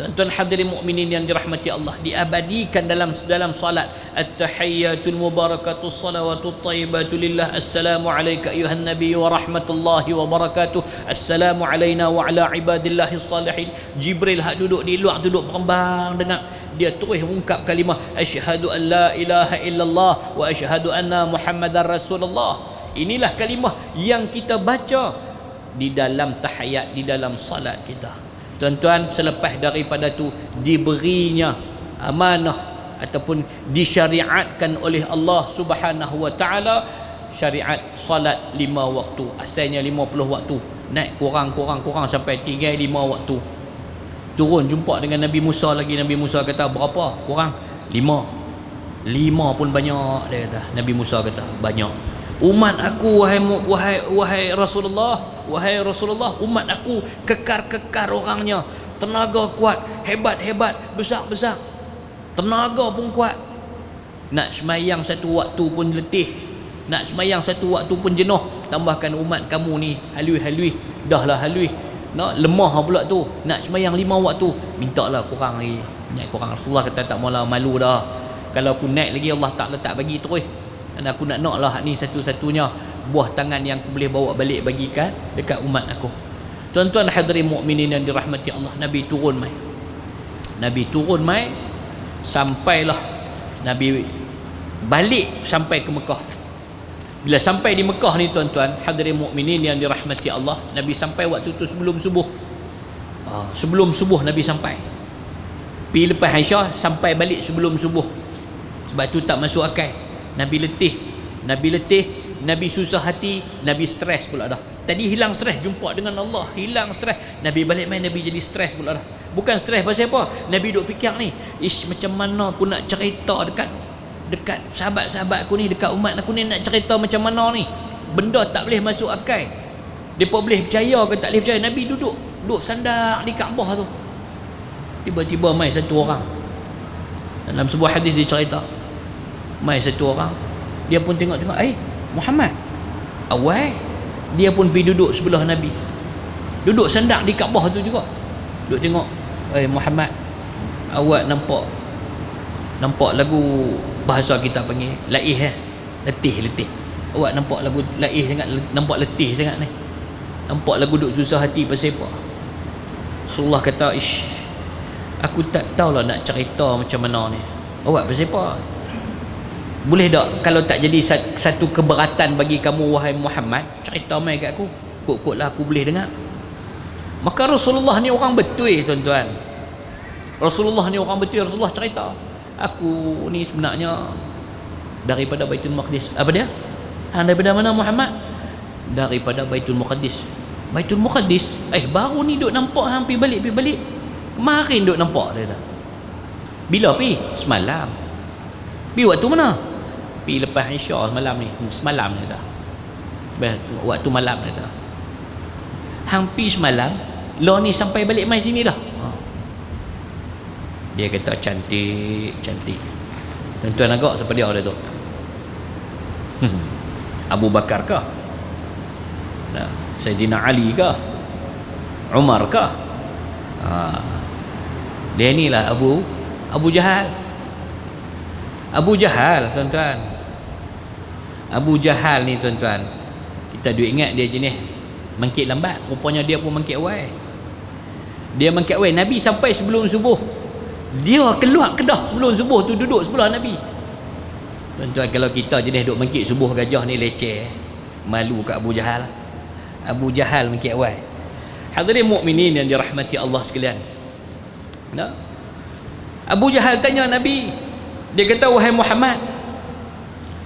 Tuan-tuan hadirin mukminin yang dirahmati Allah, diabadikan dalam salat. At-tahiyyatul mubarakatus salawatut thayyibatu lillah. Assalamu alayka ayuhan nabiy wa rahmatullahi wa barakatuh. Assalamu alayna wa ala ibadillahis salihin. Jibril hak duduk di luar, duduk berkembang dengar. Dia terus ungkap kalimah asyhadu an la ilaha illallah wa asyhadu anna muhammadar rasulullah. Inilah kalimah yang kita baca di dalam tahiyat, di dalam salat kita. Tuan-tuan, selepas daripada tu diberinya amanah ataupun disyariatkan oleh Allah Subhanahu wa taala syariat salat 5 waktu. Asalnya 50 waktu, naik kurang sampai tinggal 5 waktu. Turun jumpa dengan Nabi Musa lagi. Nabi Musa kata berapa? Kurang 5 pun banyak, dia kata. Nabi Musa kata banyak. Umat aku wahai Rasulullah, umat aku kekar orangnya, tenaga kuat, hebat, besar, tenaga pun kuat. Nak semayang satu waktu pun letih, nak semayang satu waktu pun jenuh. Tambahkan umat kamu ni halui, dahlah halui, nak lemah pula tu, nak semayang 5 waktu, mintalah kurang lagi. Naik kurang. Rasulullah kata tak maulah, malu dah. Kalau aku naik lagi Allah tak bagi terus. Dan aku nak lah ni satu-satunya buah tangan yang aku boleh bawa balik bagikan dekat umat aku. Tuan-tuan hadirin mukminin yang dirahmati Allah, Nabi turun mai sampailah Nabi balik sampai ke Mekah. Bila sampai di Mekah ni tuan-tuan hadirin mukminin yang dirahmati Allah, Nabi sampai waktu tu sebelum subuh. Sebelum subuh Nabi sampai. Pergi lepas Aisyah, sampai balik sebelum subuh. Sebab tu tak masuk akal. Nabi letih, Nabi susah hati, Nabi stres pula dah. Tadi hilang stres, jumpa dengan Allah, hilang stres. Nabi balik main, Nabi jadi stres pula dah. Bukan stres pasal apa? Nabi duk fikir ni, macam mana aku nak cerita dekat sahabat-sahabat aku ni, dekat umat aku ni, nak cerita macam mana ni? Benda tak boleh masuk akal. Depa boleh percaya ke tak boleh percaya? Nabi duduk sandak di Kaabah tu. Tiba-tiba mai satu orang. Dalam sebuah hadis dia cerita, mai satu orang, dia pun tengok, Muhammad. Awal dia pun pergi duduk sebelah Nabi, duduk sandak di Kaabah tu juga, duduk tengok. Muhammad, awak nampak lagu bahasa kita panggil laih, letih. Awak nampak lagu laih sangat, nampak letih sangat ni, nampak lagu duk susah hati pasal apa? Rasulullah kata, aku tak tahulah nak cerita macam mana ni. Awak pasal apa? Boleh tak kalau tak jadi satu keberatan bagi kamu wahai Muhammad, cerita mai kat aku, kot-kotlah aku boleh dengar. Maka Rasulullah ni orang betul tuan-tuan. Rasulullah cerita, aku ni sebenarnya daripada Baitul Maqdis. Apa dia? Daripada mana Muhammad? Daripada Baitul Maqdis. Baitul Maqdis? Baru ni duk nampak hang pi balik. Kemarin duk nampak dia dah. Bila pi? Semalam. Pi waktu mana? Pi lepas Isya semalam ni. Semalam dia dah. Waktu malam dia dah. Hang pi semalam, lo ni sampai balik mai sini dah. Dia kata cantik. Tuan-tuan agak siapa dia tu? Abu Bakar kah? Sayyidina Ali kah? Umar kah? Dia ni lah Abu Jahal, tuan-tuan. Abu Jahal ni tuan-tuan, kita duk ingat dia jenis mangkit lambat. Rupanya dia pun mangkit awal. Nabi sampai sebelum subuh, dia keluar Kedah sebelum subuh tu, duduk sebelah Nabi. Tuan-tuan, kalau kita jenis duk mangkit subuh gajah ni leceh, malu kat Abu Jahal. Abu Jahal mangkit awal. Hadirin mukminin yang dirahmati Allah sekalian, Abu Jahal tanya Nabi, dia kata, wahai Muhammad,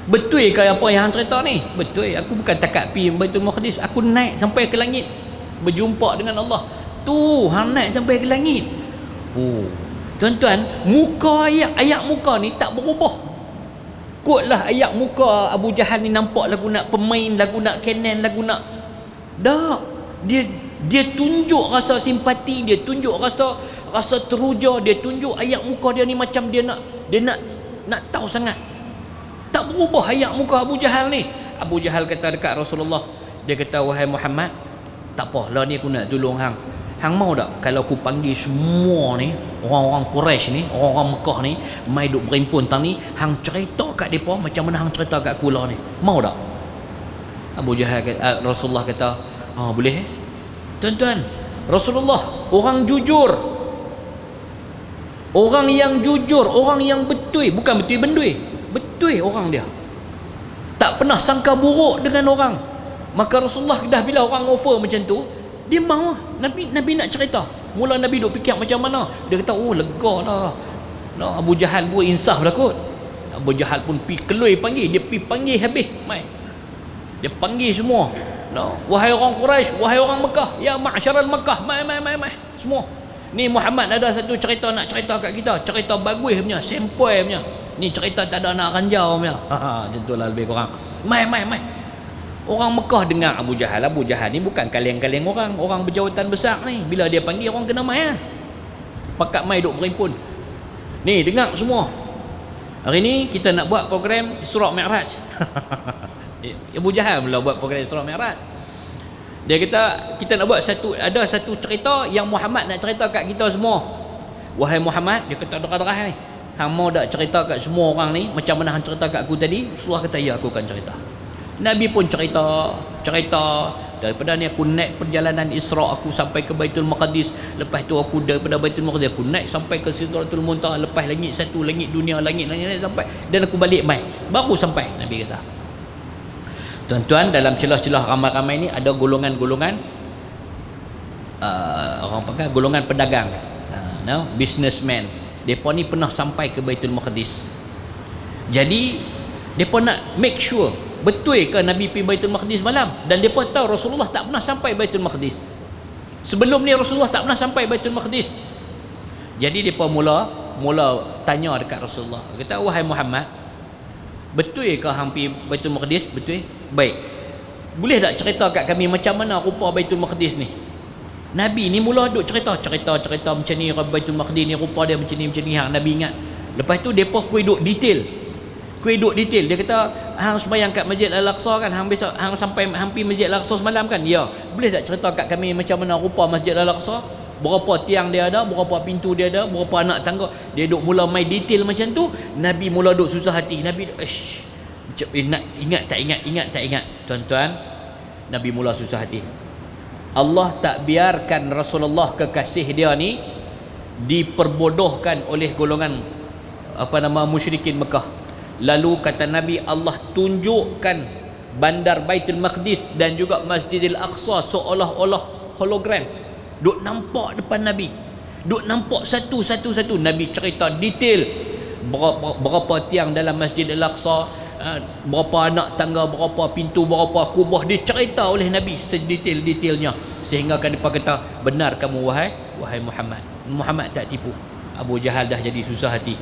betul ke apa yang hang cerita ni? Betul, aku bukan takat pi Baitul Maqdis, aku naik sampai ke langit berjumpa dengan Allah. Tu hang naik sampai ke langit. Tuan-tuan, muka ayat muka ni tak berubah. Kotlah ayat muka Abu Jahal ni nampak lagu nak pemain, lagu nak Kenan, lagu nak dak. Dia tunjuk rasa simpati, dia tunjuk rasa teruja, dia tunjuk ayat muka dia ni macam dia nak tahu sangat. Tak berubah ayat muka Abu Jahal ni. Abu Jahal kata dekat Rasulullah, dia kata, wahai Muhammad, tak apa lah ni aku nak tolong hang. Hang mau tak kalau aku panggil semua ni orang-orang Quraisy ni, orang-orang Mekah ni, mai duk berimpun tang ni, hang cerita kat depa macam mana hang cerita kat aku lah ni. Mau tak? Abu Jahal kata, Rasulullah kata, boleh. Tuan-tuan, Rasulullah orang jujur, orang yang jujur, orang yang betul, bukan betul bendui, betul orang dia. tak pernah sangka buruk dengan orang. Maka Rasulullah dah bila orang offer macam tu, dia mau lah. Nabi nak cerita. Mula Nabi duk fikir macam mana. Dia kata, oh lega lah. No, Abu Jahal pun insaf dah kot. Abu Jahal pun pi kelui panggil. Dia pi panggil habis. Mai. Dia panggil semua. No. Wahai orang Quraisy, wahai orang Mekah, ya ma'syaral Mekah, mai. Semua. Ni Muhammad ada satu cerita nak cerita kat kita. Cerita bagus punya, sempoi punya. Ni cerita tak ada nak ranjau punya. Macam tu lah lebih kurang. Mai. Orang Mekah dengar Abu Jahal. Abu Jahal ni bukan kaleng-kaleng orang berjawatan besar ni. Bila dia panggil orang kena mai lah. Pakat mai duk berimpun. Ni dengar semua. Hari ni kita nak buat program Isra' Mi'raj. Abu Jahal mula buat program Isra' Mi'raj. Dia kata kita nak buat ada satu cerita yang Muhammad nak cerita kat kita semua. Wahai Muhammad, dia kata derah-derah ni, hang mau dak cerita kat semua orang ni macam mana hang cerita kat aku tadi? Rasulullah kata ya, aku akan cerita. Nabi pun cerita daripada ni aku naik perjalanan Isra', aku sampai ke Baitul Maqdis. Lepas tu aku daripada Baitul Maqdis aku naik sampai ke Sidratul Muntaha, lepas langit satu, langit dunia, langit sampai, dan aku balik mai. Baru sampai, Nabi kata. Tuan-tuan, dalam celah-celah ramai-ramai ni ada golongan-golongan orang panggil golongan pedagang, businessman. Depa ni pernah sampai ke Baitul Maqdis. Jadi depa nak make sure betul ke Nabi pergi Baitul Maqdis malam, dan depa tahu Rasulullah tak pernah sampai Baitul Maqdis. Sebelum ni Rasulullah tak pernah sampai Baitul Maqdis. Jadi depa mula tanya dekat Rasulullah. Kata, wahai Muhammad, betul ke hang pergi Baitul Maqdis? Betul? Baik. Boleh tak cerita kat kami macam mana rupa Baitul Maqdis ni? Nabi ni mula duk cerita macam ni, Baitul Maqdis ni rupa dia macam ni hang Nabi ingat. Lepas tu depa duk detail. Dia kata, hang sembahyang kat Masjid Al-Aqsa kan, hang sampai pergi Masjid Al-Aqsa semalam kan? Ya. Boleh tak cerita kat kami macam mana rupa Masjid Al-Aqsa? Berapa tiang dia ada, berapa pintu dia ada, berapa anak tangga. Dia duk mula main detail macam tu. Nabi mula duk susah hati. Nabi ingat tak ingat. Tuan-tuan, Nabi mula susah hati. Allah tak biarkan Rasulullah kekasih dia ni diperbodohkan oleh golongan musyrikin Mekah. Lalu kata Nabi, Allah tunjukkan bandar Baitul Maqdis dan juga Masjidil Aqsa seolah-olah hologram. Duk nampak depan Nabi. Duk nampak satu. Nabi cerita detail berapa tiang dalam Masjidil Aqsa, berapa anak tangga, berapa pintu, berapa kubah, dicerita oleh Nabi sedetail-detailnya, sehingga kan dia kata, benar kamu wahai Muhammad tak tipu. Abu Jahal dah jadi susah hati.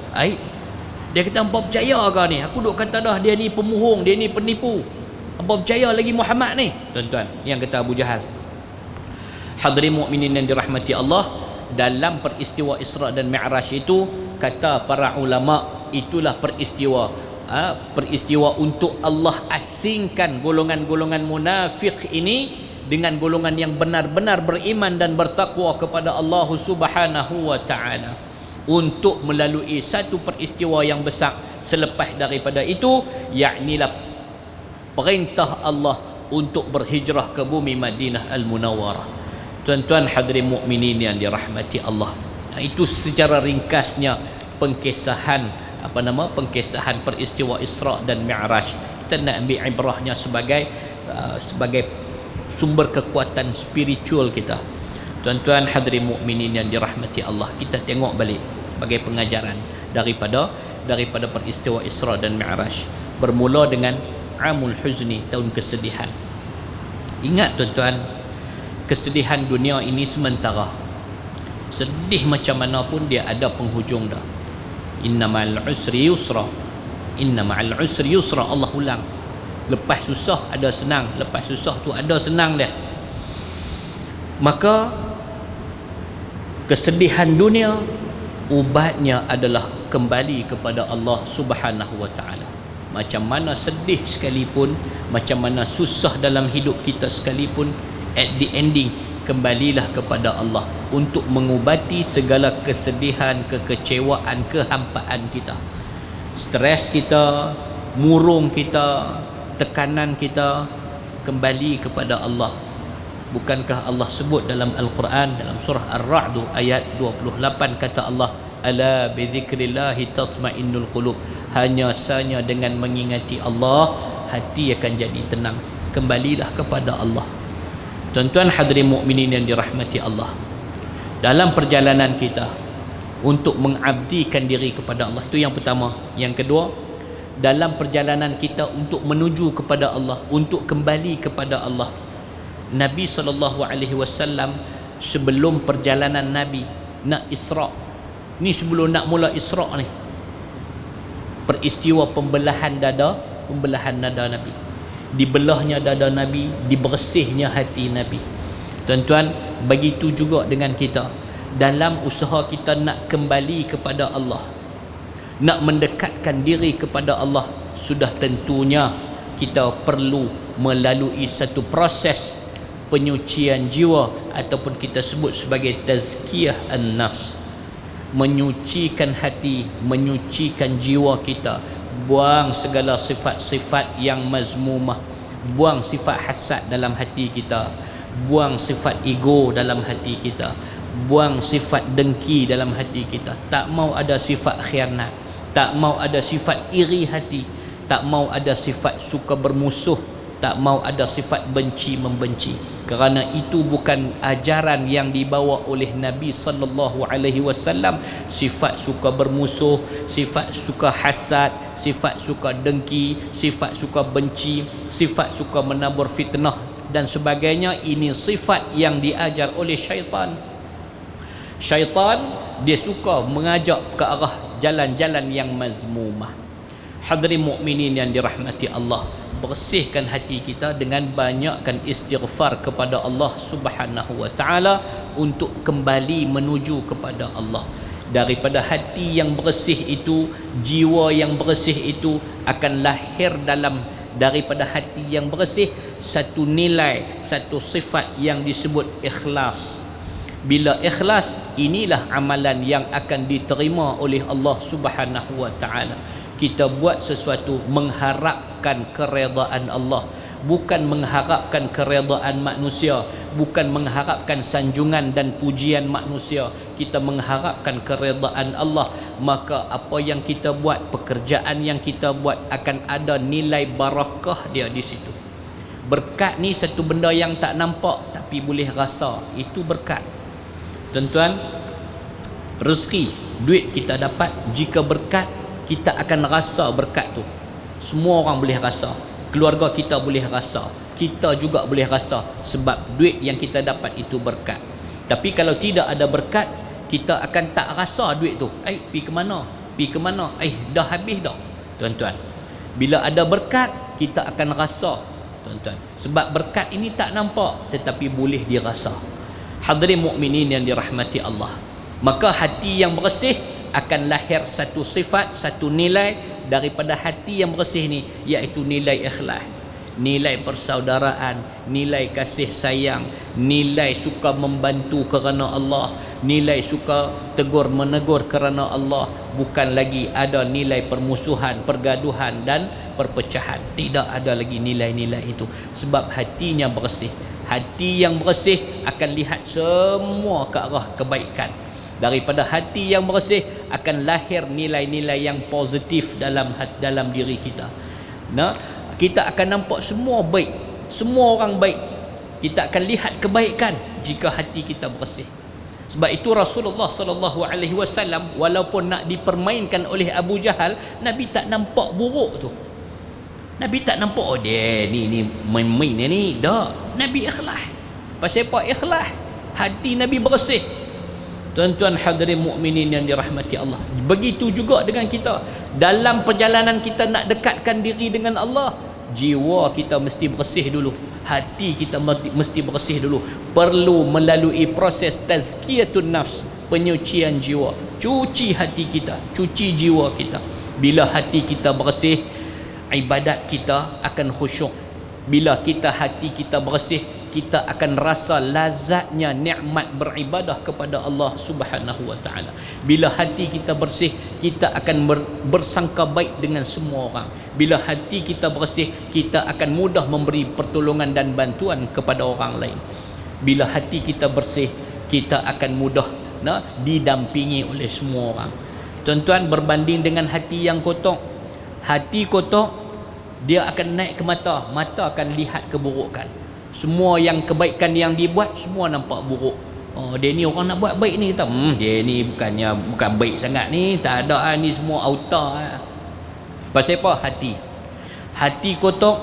Dia kata, hampa percaya ke ni? Aku duk kata dah dia ni pemohong, dia ni penipu. Hampa percaya lagi Muhammad ni? Tuan-tuan, yang kata Abu Jahal. Hadirin mukminin yang dirahmati Allah, dalam peristiwa Isra' dan Mi'raj itu, kata para ulama, itulah peristiwa untuk Allah asingkan golongan-golongan munafik ini dengan golongan yang benar-benar beriman dan bertakwa kepada Allah Subhanahu wa ta'ala. Untuk melalui satu peristiwa yang besar selepas daripada itu, yaknilah perintah Allah untuk berhijrah ke bumi Madinah Al-Munawwarah. Tuan-tuan hadirin mukminin yang dirahmati Allah, itu secara ringkasnya pengkisahan peristiwa Isra' dan Mi'raj. Kita nak ambil ibrahnya sebagai sumber kekuatan spiritual kita. Tuan-tuan hadirin mukminin yang dirahmati Allah, kita tengok balik sebagai pengajaran daripada peristiwa Isra' dan Mi'raj. Bermula dengan Amul Huzni, tahun kesedihan. Ingat tuan-tuan, kesedihan dunia ini sementara. Sedih macam mana pun dia ada penghujung dah. Inna ma'al usri yusra. Allah ulang. Lepas susah ada senang, lepas susah tu ada senang dia. Maka kesedihan dunia, ubatnya adalah kembali kepada Allah Subhanahu wa ta'ala. Macam mana sedih sekalipun, macam mana susah dalam hidup kita sekalipun, at the ending kembalilah kepada Allah untuk mengubati segala kesedihan, kekecewaan, kehampaan kita. Stres kita, murung kita, tekanan kita, kembali kepada Allah. Bukankah Allah sebut dalam Al-Quran, dalam surah Ar-Ra'd ayat 28, kata Allah, ala bi dzikrillahi tatma'innul qulub, hanya saja dengan mengingati Allah hati akan jadi tenang. Kembalilah kepada Allah. Tuan-tuan hadirin mukminin yang dirahmati Allah, dalam perjalanan kita untuk mengabdikan diri kepada Allah, itu yang pertama. Yang kedua, dalam perjalanan kita untuk menuju kepada Allah, untuk kembali kepada Allah, Nabi SAW sebelum perjalanan Nabi nak Isra' ni, sebelum nak mula Isra' ni, peristiwa pembelahan dada Nabi, dibelahnya dada Nabi, dibersihnya hati Nabi. Tuan-tuan, begitu juga dengan kita. Dalam usaha kita nak kembali kepada Allah, nak mendekatkan diri kepada Allah, sudah tentunya kita perlu melalui satu proses penyucian jiwa, ataupun kita sebut sebagai tazkiyah an-nafs. Menyucikan hati, menyucikan jiwa kita, buang segala sifat-sifat yang mazmumah, buang sifat hasad dalam hati kita, buang sifat ego dalam hati kita, buang sifat dengki dalam hati kita. Tak mau ada sifat khianat, tak mau ada sifat iri hati, tak mau ada sifat suka bermusuh, tak mau ada sifat benci membenci. Kerana itu bukan ajaran yang dibawa oleh Nabi sallallahu alaihi wasallam. Sifat suka bermusuh, sifat suka hasad, sifat suka dengki, sifat suka benci, sifat suka menabur fitnah dan sebagainya, ini sifat yang diajar oleh syaitan. Syaitan dia suka mengajak ke arah jalan-jalan yang mazmumah. Hadirin mukminin yang dirahmati Allah, bersihkan hati kita dengan banyakkan istighfar kepada Allah Subhanahu wa taala untuk kembali menuju kepada Allah. Daripada hati yang bersih itu, jiwa yang bersih itu akan lahir daripada hati yang bersih satu nilai, satu sifat yang disebut ikhlas. Bila ikhlas, inilah amalan yang akan diterima oleh Allah Subhanahu wa taala. Kita buat sesuatu mengharapkan keredaan Allah, bukan mengharapkan keredaan manusia, bukan mengharapkan sanjungan dan pujian manusia. Kita mengharapkan keredaan Allah, maka apa yang kita buat, pekerjaan yang kita buat akan ada nilai barakah dia di situ. Berkat ni satu benda yang tak nampak tapi boleh rasa, itu berkat. Tuan-tuan, rezeki, duit kita dapat, jika berkat, kita akan rasa berkat tu. Semua orang boleh rasa, keluarga kita boleh rasa, kita juga boleh rasa, sebab duit yang kita dapat itu berkat. Tapi kalau tidak ada berkat, kita akan tak rasa duit tu. Pergi ke mana? Pergi ke mana? Dah habis dah. Tuan-tuan, bila ada berkat, kita akan rasa, tuan-tuan. Sebab berkat ini tak nampak tetapi boleh dirasa. Hadirin mukminin yang dirahmati Allah, maka hati yang bersih akan lahir satu sifat, satu nilai daripada hati yang bersih ni, iaitu nilai ikhlas, nilai persaudaraan, nilai kasih sayang, nilai suka membantu kerana Allah, nilai suka tegur menegur kerana Allah. Bukan lagi ada nilai permusuhan, pergaduhan dan perpecahan. Tidak ada lagi nilai-nilai itu, sebab hatinya bersih. Hati yang bersih akan lihat semua ke arah kebaikan. Daripada hati yang bersih akan lahir nilai-nilai yang positif dalam diri kita. Nah, kita akan nampak semua baik, semua orang baik. Kita akan lihat kebaikan jika hati kita bersih. Sebab itu Rasulullah sallallahu alaihi wasallam walaupun nak dipermainkan oleh Abu Jahal, Nabi tak nampak buruk tu. Nabi tak nampak, oh dia ni main-main ni. Dah, Nabi ikhlas. Pasal apa ikhlas? Hati Nabi bersih. Tuan-tuan hadirin mukminin yang dirahmati Allah, begitu juga dengan kita. Dalam perjalanan kita nak dekatkan diri dengan Allah, jiwa kita mesti bersih dulu, hati kita mesti bersih dulu. Perlu melalui proses tazkiyatun nafs, penyucian jiwa. Cuci hati kita, cuci jiwa kita. Bila hati kita bersih, ibadat kita akan khusyuk. Bila hati kita bersih, kita akan rasa lazatnya nikmat beribadah kepada Allah Subhanahu wa taala. Bila hati kita bersih, kita akan bersangka baik dengan semua orang. Bila hati kita bersih, kita akan mudah memberi pertolongan dan bantuan kepada orang lain. Bila hati kita bersih, kita akan mudah didampingi oleh semua orang. Tuan-tuan, berbanding dengan hati yang kotor. Hati kotor dia akan naik ke mata, mata akan lihat keburukan. Semua yang kebaikan yang dibuat semua nampak buruk. Oh, dia ni orang nak buat baik ni, kata dia ni bukan baik sangat ni, tak ada ni, semua auta. Pasal apa? Hati kotor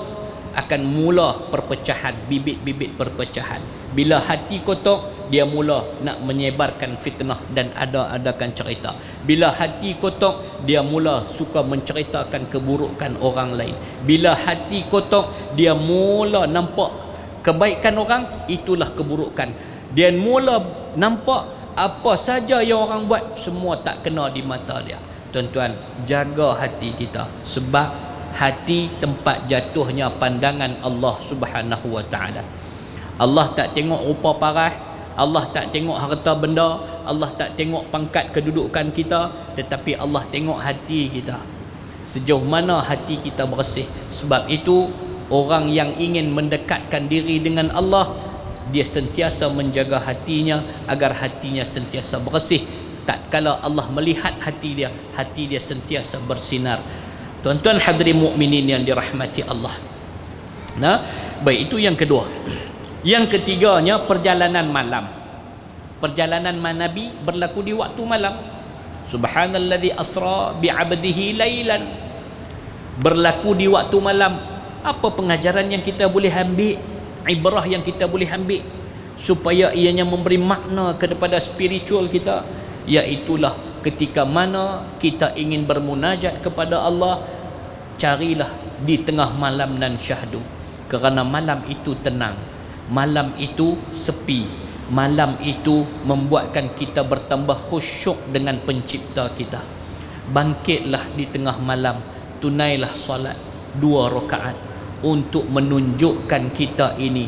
akan mula perpecahan, bibit-bibit perpecahan. Bila hati kotor, dia mula nak menyebarkan fitnah dan ada-adakan cerita. Bila hati kotor, dia mula suka menceritakan keburukan orang lain. Bila hati kotor, dia mula nampak kebaikan orang, itulah keburukan. Dia mula nampak apa saja yang orang buat semua tak kena di mata dia. Tuan-tuan, jaga hati kita, sebab hati tempat jatuhnya pandangan Allah Subhanahu wa taala. Allah tak tengok rupa parah, Allah tak tengok harta benda, Allah tak tengok pangkat kedudukan kita, tetapi Allah tengok hati kita. Sejauh mana hati kita bersih. Sebab itu orang yang ingin mendekatkan diri dengan Allah, dia sentiasa menjaga hatinya agar hatinya sentiasa bersih. Tatkala Allah melihat hati dia sentiasa bersinar. Tuan-tuan hadirin mukminin yang dirahmati Allah. Nah, baik, itu yang kedua. Yang ketiganya, perjalanan malam. Perjalanan Nabi berlaku di waktu malam. Subhanalladzi asra bi'abdihi lailan. Berlaku di waktu malam. Apa pengajaran yang kita boleh ambil? Ibrah yang kita boleh ambil supaya ianya memberi makna kepada spiritual kita, iaitulah ketika mana kita ingin bermunajat kepada Allah, carilah di tengah malam nan syahdu. Kerana malam itu tenang, malam itu sepi, malam itu membuatkan kita bertambah khusyuk dengan pencipta kita. Bangkitlah di tengah malam, tunailah solat 2 rakaat untuk menunjukkan kita ini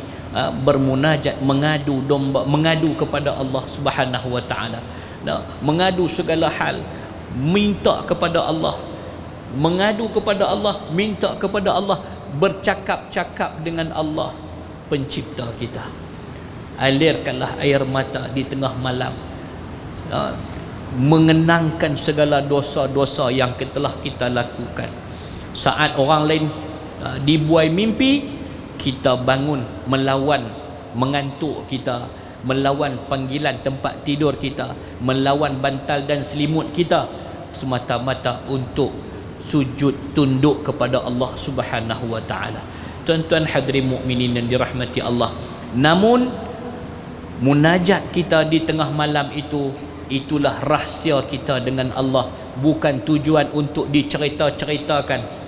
bermunajat, mengadu domba, mengadu kepada Allah Subhanahu wa taala. Mengadu segala hal, minta kepada Allah, mengadu kepada Allah, minta kepada Allah, bercakap-cakap dengan Allah pencipta kita. Alirkanlah air mata di tengah malam, mengenangkan segala dosa-dosa yang telah kita lakukan. Saat orang lain dibuai mimpi, kita bangun melawan mengantuk kita, melawan panggilan tempat tidur kita, melawan bantal dan selimut kita, semata-mata untuk sujud tunduk kepada Allah Subhanahu wa taala. Tuan-tuan hadirin mukminin yang dirahmati Allah, namun munajat kita di tengah malam itu, itulah rahsia kita dengan Allah, bukan tujuan untuk dicerita-ceritakan,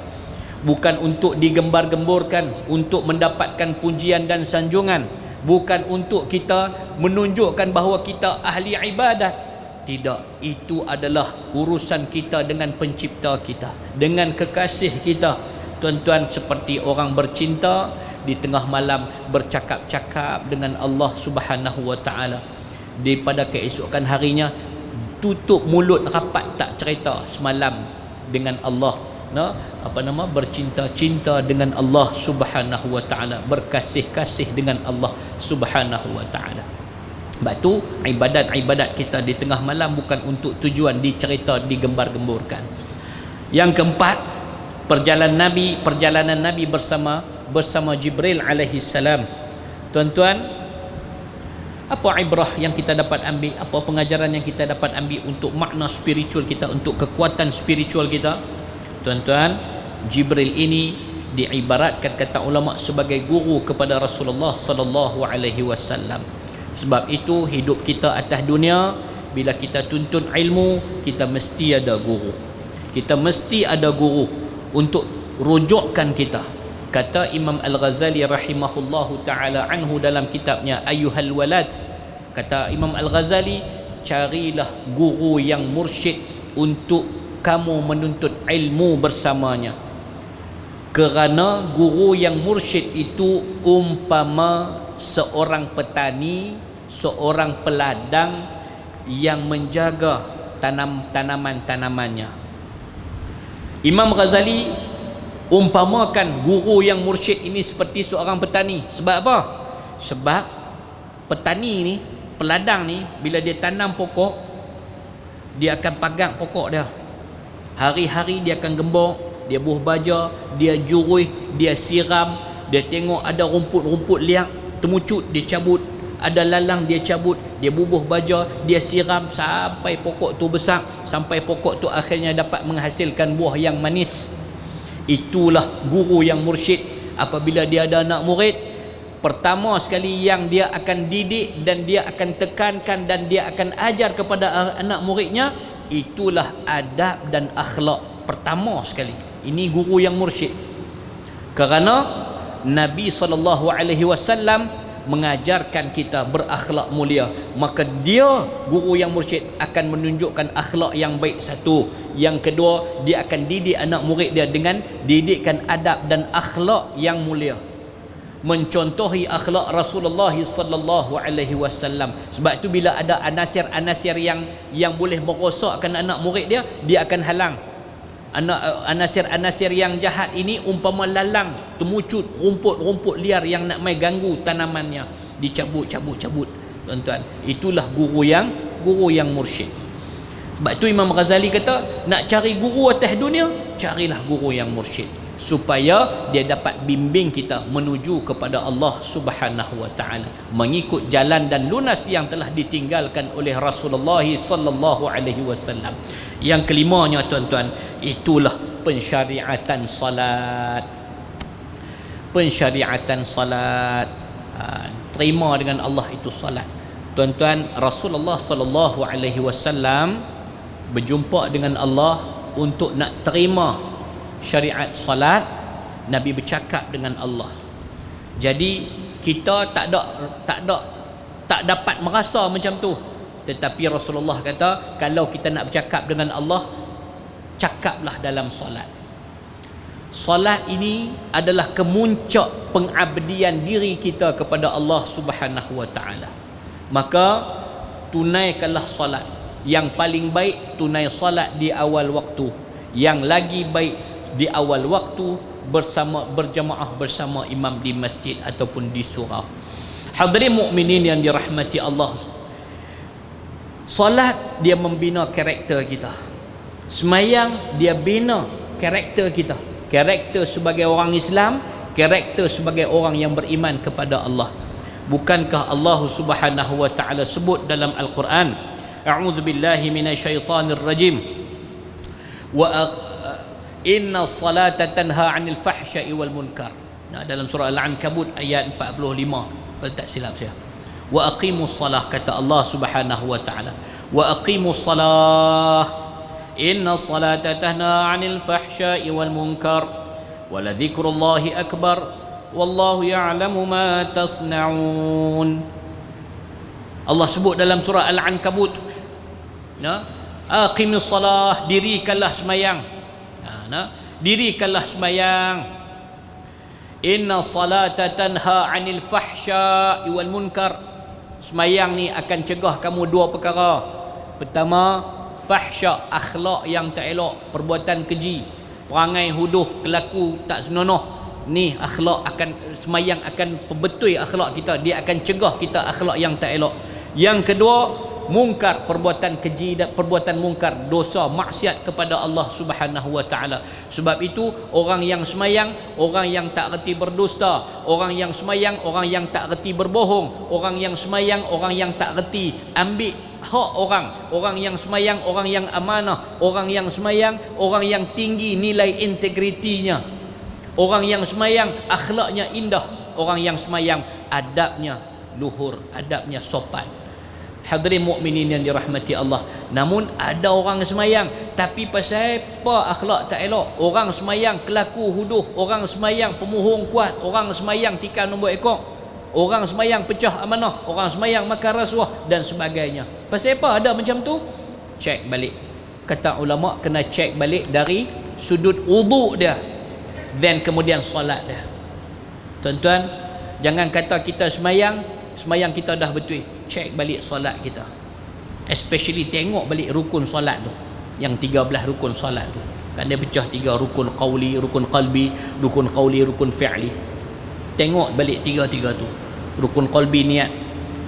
bukan untuk digembar-gemburkan, untuk mendapatkan pujian dan sanjungan, bukan untuk kita menunjukkan bahawa kita ahli ibadat. Tidak, itu adalah urusan kita dengan pencipta kita, dengan kekasih kita. Tuan-tuan, seperti orang bercinta di tengah malam bercakap-cakap dengan Allah Subhanahu wa taala. Daripada keesokan harinya tutup mulut rapat, tak cerita semalam dengan Allah. Bercinta-cinta dengan Allah Subhanahu wa taala, berkasih-kasih dengan Allah Subhanahu wa taala. Sebab tu ibadat-ibadat kita di tengah malam bukan untuk tujuan dicerita, digembar-gemburkan. Yang keempat, perjalanan Nabi bersama Jibril alaihi salam. Tuan-tuan, apa ibrah yang kita dapat ambil, apa pengajaran yang kita dapat ambil untuk makna spiritual kita, untuk kekuatan spiritual kita? Tuan-tuan, Jibril ini diibaratkan kata ulama sebagai guru kepada Rasulullah sallallahu alaihi wasallam. Sebab itu hidup kita atas dunia, bila kita tuntut ilmu, kita mesti ada guru. Kita mesti ada guru untuk rujukkan kita. Kata Imam Al-Ghazali rahimahullahu taala anhu dalam kitabnya Ayyuhal Walad, kata Imam Al-Ghazali, carilah guru yang mursyid untuk kamu menuntut ilmu bersamanya. Kerana guru yang mursyid itu umpama seorang petani, seorang peladang yang menjaga tanaman-tanamannya. Imam Ghazali umpamakan guru yang mursyid ini seperti seorang petani. Sebab apa? Sebab petani ni, peladang ni, bila dia tanam pokok, dia akan pagang pokok dia. Hari-hari dia akan gembok, dia buh baja, dia jurui, dia siram, dia tengok ada rumput-rumput liang temucut, dia cabut, ada lalang dia cabut, dia bubuh baja, dia siram sampai pokok tu besar, sampai pokok tu akhirnya dapat menghasilkan buah yang manis. Itulah guru yang mursyid. Apabila dia ada anak murid, pertama sekali yang dia akan didik dan dia akan tekankan dan dia akan ajar kepada anak muridnya, itulah adab dan akhlak pertama sekali. Ini guru yang mursyid. Kerana Nabi SAW mengajarkan kita berakhlak mulia, maka dia guru yang mursyid akan menunjukkan akhlak yang baik satu. Yang kedua, dia akan didik anak murid dia dengan didikan adab dan akhlak yang mulia, mencontohi akhlak Rasulullah sallallahu alaihi wasallam. Sebab tu bila ada anasir-anasir yang boleh merosakkan anak murid dia, dia akan halang. Anasir-anasir yang jahat ini umpama lalang temucut, rumput-rumput liar yang nak mai ganggu tanamannya, dicabut. Tuan-tuan, itulah guru yang mursyid. Sebab tu Imam Ghazali kata, nak cari guru atas dunia, carilah guru yang mursyid, supaya dia dapat bimbing kita menuju kepada Allah Subhanahu wa taala, mengikut jalan dan lunas yang telah ditinggalkan oleh Rasulullah sallallahu alaihi wasallam. Yang kelimanya tuan-tuan, itulah pensyariatan salat. Pensyariatan salat, terima dengan Allah itu salat. Tuan-tuan, Rasulullah sallallahu alaihi wasallam berjumpa dengan Allah untuk nak terima syariat salat. Nabi bercakap dengan Allah. Jadi kita tak dapat merasa macam tu. Tetapi Rasulullah kata, kalau kita nak bercakap dengan Allah, cakaplah dalam solat. Solat ini adalah kemuncak pengabdian diri kita kepada Allah Subhanahu wa taala. Maka tunaikanlah solat. Yang paling baik, tunai solat di awal waktu. Yang lagi baik, di awal waktu berjamaah bersama imam di masjid ataupun di surau. Hadirin mukminin yang dirahmati Allah, solat dia membina karakter kita. Semayang dia bina karakter kita. Karakter sebagai orang Islam, karakter sebagai orang yang beriman kepada Allah. Bukankah Allah Subhanahu wa taala sebut dalam Al-Quran, a'udzubillahi minasyaitonir rajim, wa inna salata tanha 'anil fahsya'i wal munkar. Nah, dalam surah Al-Ankabut ayat 45, kalau tak silap saya. Wa aqimus salah, kata Allah Subhanahu wa taala, wa aqimus salah inna salata tanha 'anil fahsya'i wal munkar wa la dzikrullahi akbar wallahu ya'lamu ma tasna'un. Allah sebut dalam surah Al-Ankabut, nah, aqimus salah, dirikanlah sembahyang. Nah, dirikanlah sembahyang. Inna salata tanha 'anil fahsya'i wal munkar. Sembahyang ni akan cegah kamu dua perkara. Pertama, fahsya, akhlak yang tak elok, perbuatan keji, perangai huduh, kelaku tak senonoh. Ni akhlak akan, sembahyang akan pembetui akhlak kita, dia akan cegah kita akhlak yang tak elok. Yang kedua, mungkar, perbuatan keji dan perbuatan mungkar, dosa, maksiat kepada Allah Subhanahu wa taala. Sebab itu orang yang semayang, orang yang tak reti berdusta, orang yang semayang, orang yang tak reti berbohong, orang yang semayang, orang yang tak reti ambil hak orang yang semayang, orang yang amanah, orang yang semayang, orang yang tinggi nilai integritinya, orang yang semayang akhlaknya indah, orang yang semayang adabnya luhur, adabnya sopan. Hadirin mukminin yang dirahmati Allah. Namun ada orang semayang tapi pasal apa akhlak tak elok. Orang semayang kelaku huduh, orang semayang pemohong kuat, orang semayang tikar nombor ekor, orang semayang pecah amanah, orang semayang makan rasuah dan sebagainya. Pasal apa ada macam tu? Cek balik. Kata ulama, kena cek balik dari sudut wudu dia, dan kemudian solat dia. Tuan-tuan, jangan kata kita semayang kita dah betul. Cek balik solat kita, especially tengok balik rukun solat tu, yang 13 rukun solat tu. Kan dia pecah 3, rukun qauli, rukun qalbi, rukun qauli, rukun fi'li. Tengok balik 3 tu. Rukun qalbi niat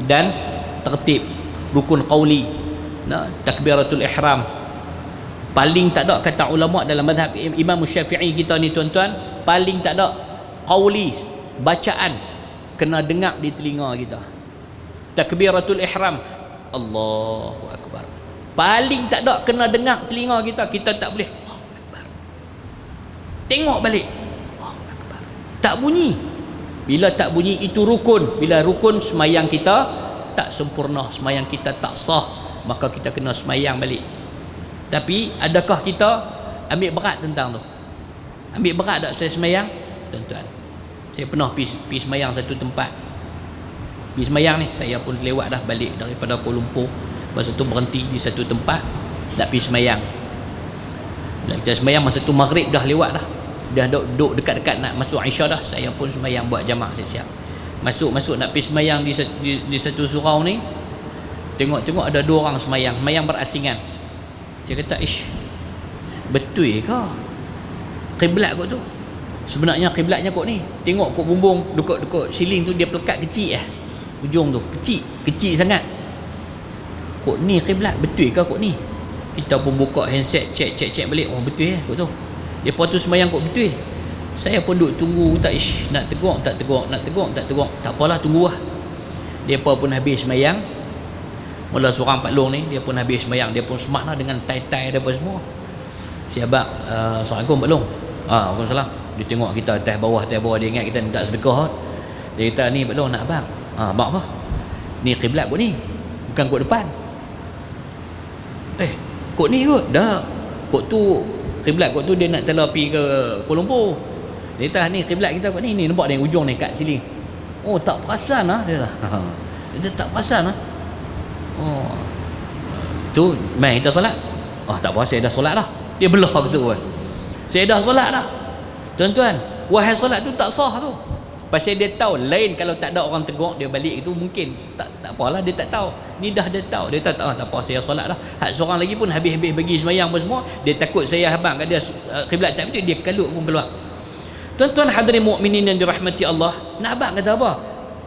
dan tertib, rukun qauli, nah, takbiratul ihram, Paling tak ada kata ulama dalam mazhab Imam Syafi'i kita ni tuan-tuan, paling tak ada qauli, bacaan kena dengar di telinga kita. Takbiratul ihram, Allahu akbar. Paling tak ada kena dengar telinga kita, kita tak boleh Allahu akbar. Tengok balik, Allahu akbar. Tak bunyi. Bila tak bunyi itu rukun. Bila rukun, semayang kita tak sempurna, semayang kita tak sah, maka kita kena semayang balik. Tapi adakah kita ambil berat tentang tu? Ambil berat tak saya semayang? Tuan-tuan, saya pernah pergi semayang satu tempat. Pergi semayang ni, saya pun lewat dah balik daripada Kuala Lumpur. Masa tu berhenti di satu tempat nak pergi semayang. Bila kita semayang, masa tu maghrib dah lewat dah. Dah duduk dekat-dekat nak masuk Aisyah dah. Saya pun semayang buat jamak siap-siap. Masuk nak pergi semayang di satu surau ni. Tengok-tengok ada dua orang semayang berasingan. Saya kata, betul ke kiblat kot tu? Sebenarnya kiblatnya kot ni. Tengok kot bumbung dekat siling tu, dia pelekat kecil ujung tu kecil sangat. Kot ni kiblat, betul ke kot ni? Kita pun buka handset, check balik. Oh betul kot tu. Lepas tu semayang kot betul. Saya pun duduk tunggu, tak nak tegur. Tak apalah, tunggu lah. Depa pun habis semayang. Mula seorang Pak Long ni, dia pun habis semayang, dia pun semak lah dengan tai-tai dia apa semua. Si abang, Assalamualaikum Pak Long. Waalaikumsalam. Dia tengok kita atas bawah, dia ingat kita tak sedekah. Dia kata, ni Pak Long nak abang. Abang apa? Ni kiblat kot ni, bukan kot depan. Kot ni kot. Dah, kot tu, kiblat kot tu dia nak telah pergi ke Kuala Lumpur. Dia kata, ni kiblat kita kot ni, nampak dia ujung ni kat sini. Oh tak perasan lah dia. Dia tak perasan lah. Oh, tu mai kita solat. Tak apa, saya dah solat dah. Dia belah gitu kan. Saya dah solat dah. Tuan-tuan, wahai solat tu tak sah tu. Pasal dia tahu lain kalau tak ada orang tegur dia balik itu mungkin tak apalah, dia tak tahu. Ni dah dia tahu. Dia tak apa, saya solat dah. Hak seorang lagi pun habis bagi sembahyang apa semua, dia takut saya habang kat dia kiblat tak betul, dia kalut pun keluar. Tuan-tuan hadirin mukminin yang dirahmati Allah, nak abang kata apa?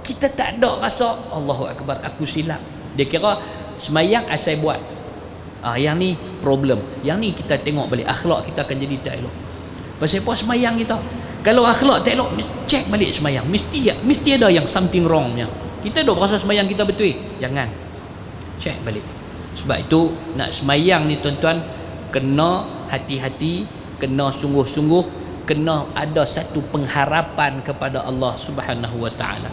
Kita tak ada rasa Allahu akbar, aku silap. Dia kira semayang asal buat. Yang ni problem. Yang ni kita tengok balik, akhlak kita akan jadi tak elok. Pasal apa semayang kita? Kalau akhlak tak elok, cek balik semayang. Mesti ada yang something wrongnya. Kita dah rasa semayang kita betul. Jangan. Cek balik. Sebab itu nak semayang ni tuan-tuan, kena hati-hati, kena sungguh-sungguh, kena ada satu pengharapan kepada Allah Subhanahu Wa Taala.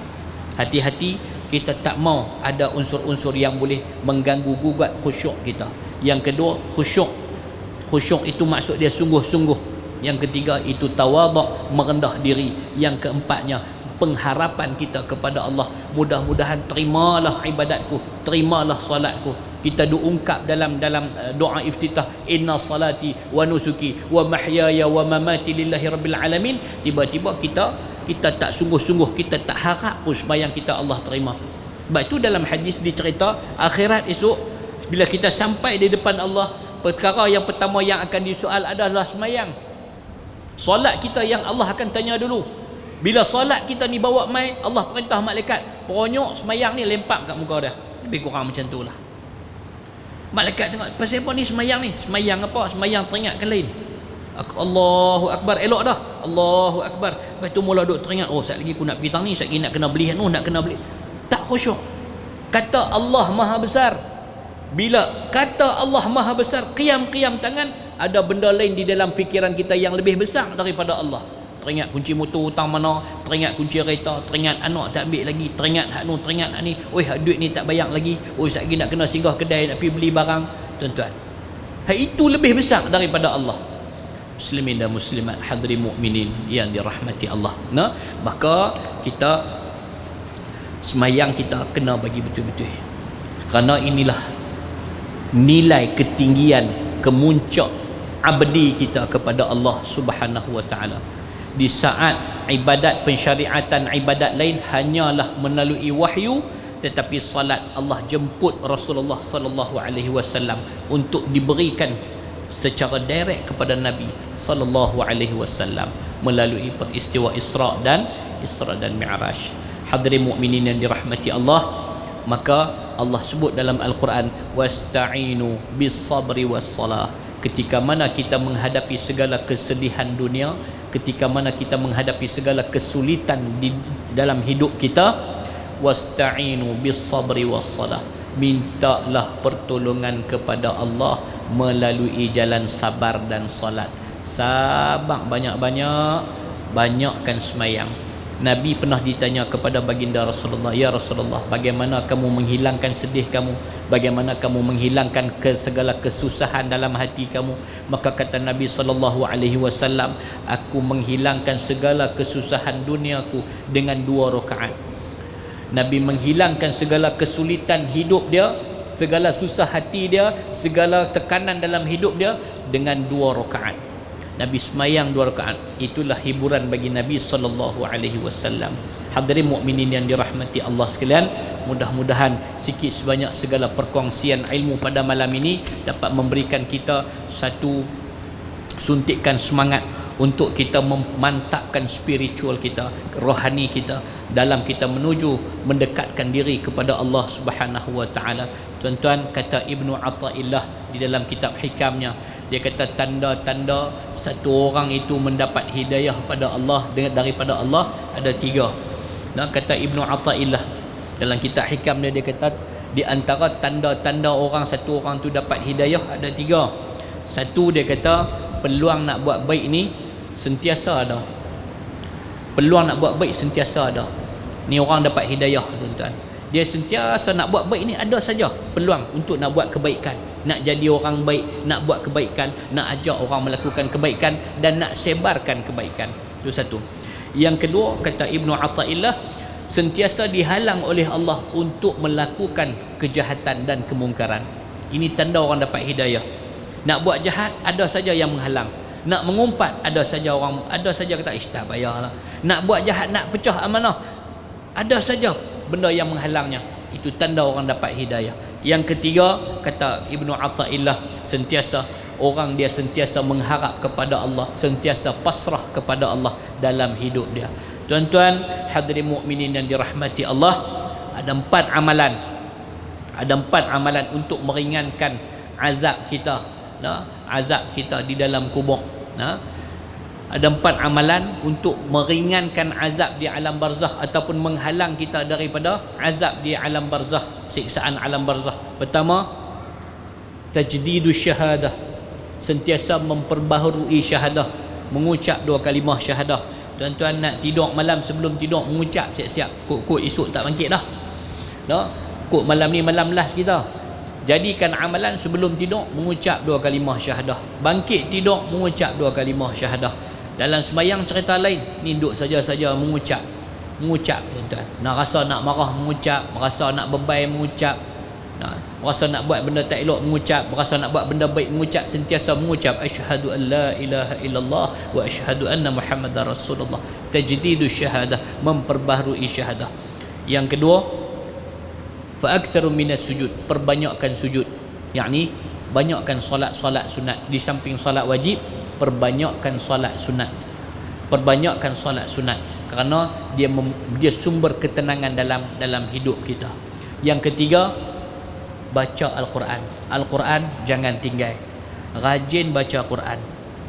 Hati-hati, kita tak mau ada unsur-unsur yang boleh mengganggu gugat khusyuk kita. Yang kedua, khusyuk itu maksud dia sungguh-sungguh. Yang ketiga itu tawaduk, merendah diri. Yang keempatnya pengharapan kita kepada Allah. Mudah-mudahan terimalah ibadatku, terimalah solatku. Kita ungkap dalam doa iftitah, inna salati wa nusuki wa mahyaya wa mamati lillahi rabbil alamin. Tiba-tiba kita tak sungguh-sungguh, kita tak harap pun sembahyang kita Allah terima. Sebab itu dalam hadis dicerita akhirat esok, bila kita sampai di depan Allah, perkara yang pertama yang akan disoal adalah sembahyang. Solat kita yang Allah akan tanya dulu. Bila solat kita ni bawa mai, Allah perintah malaikat, peronyok sembahyang ni lempak kat muka dia. Lebih kurang macam tu lah. Malaikat tengok, pasal apa ni sembahyang ni? Sembahyang apa? Sembahyang teringatkan lain. Allahu akbar, elok dah. Allahu akbar. Lepas tu mula duk teringat, sekejap lagi aku nak pergi tang ni, sekejap lagi nak kena beli nak kena beli. Tak khusyuk. Kata Allah Maha Besar. Bila kata Allah Maha Besar, qiyam tangan, ada benda lain di dalam fikiran kita yang lebih besar daripada Allah. Teringat kunci motor hutang mana, teringat kunci kereta, teringat anak tak ambil lagi, teringat hak nu, teringat hak ni, duit ni tak bayar lagi, sekejap lagi nak kena singgah kedai nak pergi beli barang. Tuan-tuan, hak itu lebih besar daripada Allah. Muslimin dan muslimat, hadirin mukminin yang dirahmati Allah. Maka kita semayang kita kena bagi betul-betul. Kerana inilah nilai ketinggian, kemuncak abdi kita kepada Allah Subhanahu Wa Taala. Di saat ibadat, pensyariatan ibadat lain hanyalah melalui wahyu, tetapi salat Allah jemput Rasulullah sallallahu alaihi wasallam untuk diberikan secara direct kepada Nabi sallallahu alaihi wasallam melalui peristiwa Isra dan Mi'raj. Hadirin mukminin yang dirahmati Allah, maka Allah sebut dalam Al-Quran, wasta'inu bis sabri was salah. ketika mana kita menghadapi segala kesedihan dunia, ketika mana kita menghadapi segala kesulitan di dalam hidup kita, wasta'inu bis sabri was salah, mintalah pertolongan kepada Allah melalui jalan sabar dan salat. Sabar banyak-banyak, banyakkan semayang. Nabi pernah ditanya kepada baginda Rasulullah, ya Rasulullah, bagaimana kamu menghilangkan sedih kamu, bagaimana kamu menghilangkan segala kesusahan dalam hati kamu? Maka kata Nabi SAW, aku menghilangkan segala kesusahan duniaku dengan 2 rakaat. Nabi menghilangkan segala kesulitan hidup dia, segala susah hati dia, segala tekanan dalam hidup dia dengan 2 rakaat. Nabi semayang 2 rakaat. Itulah hiburan bagi Nabi SAW. Hadirin mukminin yang dirahmati Allah sekalian, mudah-mudahan sikit sebanyak segala perkongsian ilmu pada malam ini dapat memberikan kita satu suntikan semangat untuk kita memantapkan spiritual kita, rohani kita, dalam kita menuju mendekatkan diri kepada Allah Subhanahu wa taala. Tuan-tuan, kata Ibnu Athaillah di dalam kitab hikamnya, dia kata tanda-tanda satu orang itu mendapat hidayah pada Allah daripada Allah ada 3. Nah, kata Ibnu Athaillah dalam kitab hikam dia kata di antara tanda-tanda satu orang tu dapat hidayah ada 3. Satu, dia kata peluang nak buat baik ni sentiasa ada. Peluang nak buat baik sentiasa ada. Ni orang dapat hidayah, tuan-tuan. Dia sentiasa nak buat baik ni, ada saja peluang untuk nak buat kebaikan, nak jadi orang baik, nak buat kebaikan, nak ajak orang melakukan kebaikan dan nak sebarkan kebaikan. Itu satu. Yang kedua, kata Ibnu Athaillah, sentiasa dihalang oleh Allah untuk melakukan kejahatan dan kemungkaran. Ini tanda orang dapat hidayah. Nak buat jahat, ada saja yang menghalang. Nak mengumpat, ada saja kata tak payahlah. Nak buat jahat, nak pecah amanah, ada saja benda yang menghalangnya. Itu tanda orang dapat hidayah. Yang ketiga, kata Ibnu Athaillah, orang dia sentiasa mengharap kepada Allah, sentiasa pasrah kepada Allah dalam hidup dia. Tuan-tuan hadirin mukminin yang dirahmati Allah, ada 4 amalan. Ada 4 amalan untuk meringankan azab kita, azab kita di dalam kubur. Ada 4 amalan untuk meringankan azab di alam barzakh ataupun menghalang kita daripada azab di alam barzakh, siksaan alam barzakh. Pertama, tajdidus syahadah, sentiasa memperbaharui syahadah, mengucap 2 kalimah syahadah. Tuan-tuan nak tidur malam, sebelum tidur mengucap siap-siap, kod esok tak bangkit dah. Kod malam ni malam last kita. Jadikan amalan sebelum tidur mengucap 2 kalimah syahadah. Bangkit tidur mengucap 2 kalimah syahadah. Dalam sembahyang cerita lain, ni duduk saja-saja mengucap, tuan-tuan. Nak rasa nak marah mengucap, merasa nak bebai mengucap, merasa nak buat benda tak elok mengucap, merasa nak buat benda baik mengucap, sentiasa mengucap asyhadu an la ilaha illallah wa asyhadu anna muhammadar rasulullah. Tajdidus syahadah, memperbaharui syahadah. Yang kedua, fa aktsaru minas sujud, perbanyakkan sujud, yakni banyakkan solat-solat sunat. Di samping solat wajib, perbanyakkan solat sunat. Perbanyakkan solat sunat kerana dia sumber ketenangan dalam hidup kita. Yang ketiga, baca Al-Quran. Al-Quran jangan tinggal. Rajin baca Quran.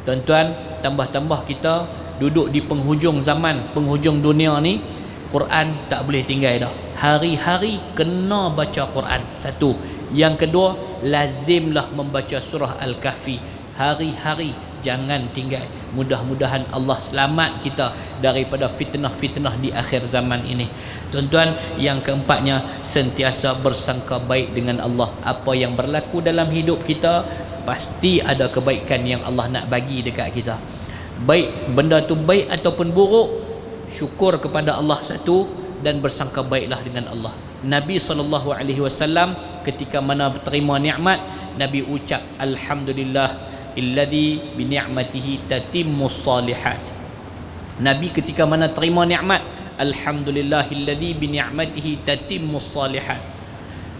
Tuan-tuan, tambah-tambah kita duduk di penghujung zaman, penghujung dunia ni, Quran tak boleh tinggal dah. Hari-hari kena baca Quran. Satu. Yang kedua, lazimlah membaca surah Al-Kahfi. Hari-hari jangan tinggal. Mudah-mudahan Allah selamat kita daripada fitnah-fitnah di akhir zaman ini. Tuan-tuan, yang keempatnya, sentiasa bersangka baik dengan Allah. Apa yang berlaku dalam hidup kita, pasti ada kebaikan yang Allah nak bagi dekat kita. Baik benda tu baik ataupun buruk, syukur kepada Allah satu dan bersangka baiklah dengan Allah. Nabi SAW ketika mana terima nikmat, Nabi ucap alhamdulillah illadhi bi ni'matihi tatimmus salihat. Nabi ketika mana terima nikmat, alhamdulillahilladzi bi ni'matihi tatimmus salihat.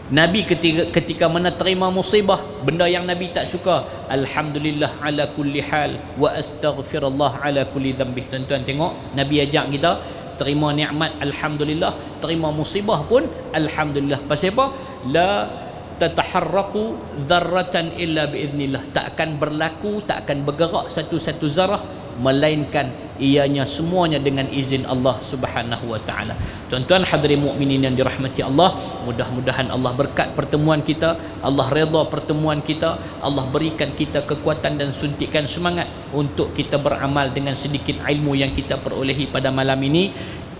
Nabi ketika mana terima musibah, benda yang Nabi tak suka, alhamdulillah ala kulli hal wa astaghfirullah ala kulli dhanbi. Tuan-tuan tengok, Nabi ajak kita terima nikmat alhamdulillah, terima musibah pun alhamdulillah. Pasal apa? La tataharraqu dzarratan illa biiznillah, tak akan berlaku, tak akan bergerak satu-satu zarah melainkan ianya semuanya dengan izin Allah Subhanahu wa taala. Tuan-tuan hadirin mukminin yang dirahmati Allah, mudah-mudahan Allah berkat pertemuan kita, Allah redha pertemuan kita, Allah berikan kita kekuatan dan suntikan semangat untuk kita beramal dengan sedikit ilmu yang kita perolehi pada malam ini.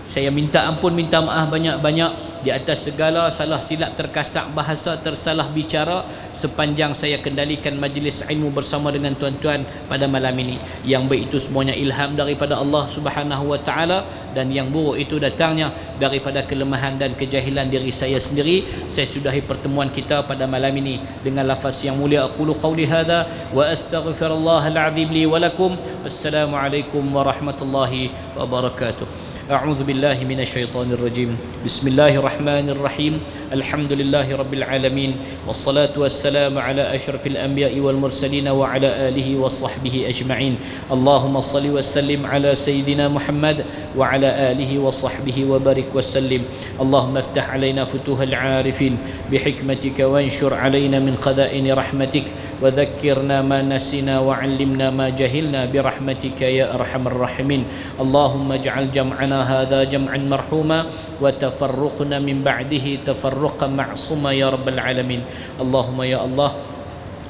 Saya minta ampun, minta maaf banyak-banyak di atas segala salah silap terkasak bahasa, tersalah bicara sepanjang saya kendalikan majlis ilmu bersama dengan tuan-tuan pada malam ini. Yang baik itu semuanya ilham daripada Allah Subhanahu wa taala, dan yang buruk itu datangnya daripada kelemahan dan kejahilan diri saya sendiri. Saya sudahi pertemuan kita pada malam ini dengan lafaz yang mulia. Aqulu qawli hadza wa astaghfirullahal azim li wa lakum. Wassalamualaikum warahmatullahi wabarakatuh. أعوذ بالله من الشيطان الرجيم. بسم الله الرحمن الرحيم. الحمد لله رب العالمين، والصلاة والسلام على أشرف الأنبياء والمرسلين وعلى آله وصحبه أجمعين. اللهم صل وسلم على سيدنا محمد وعلى آله وصحبه وبارك وسلم. اللهم افتح علينا فتوح العارفين بحكمتك، وانشر علينا من خزائن رحمتك، وذكرنا ما نسينا وعلمنا ما جهلنا برحمتك يا أرحم الراحمين. اللهم اجعل جمعنا هذا جمعا مرحوما، وتفرقنا من بعده تفرقا معصوما يا رب العالمين. اللهم يا الله،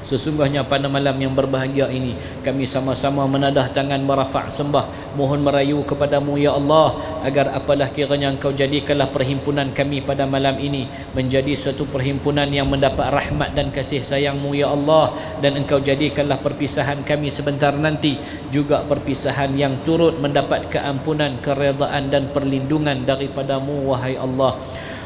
sesungguhnya pada malam yang berbahagia ini kami sama-sama menadah tangan merafa' sembah, mohon merayu kepadamu ya Allah, agar apalah kiranya Engkau jadikanlah perhimpunan kami pada malam ini menjadi suatu perhimpunan yang mendapat rahmat dan kasih sayang-Mu ya Allah, dan Engkau jadikanlah perpisahan kami sebentar nanti juga perpisahan yang turut mendapat keampunan, keredaan dan perlindungan daripada-Mu wahai Allah.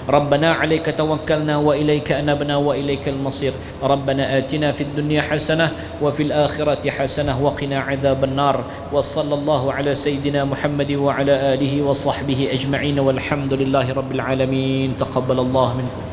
ربنا عليك توكلنا وإليك أنبنا وإليك المصير. ربنا آتنا في الدنيا حسنة وفي الآخرة حسنة وقنا عذاب النار. وصلى الله على سيدنا محمد وعلى آله وصحبه أجمعين والحمد لله رب العالمين. تقبل الله منكم.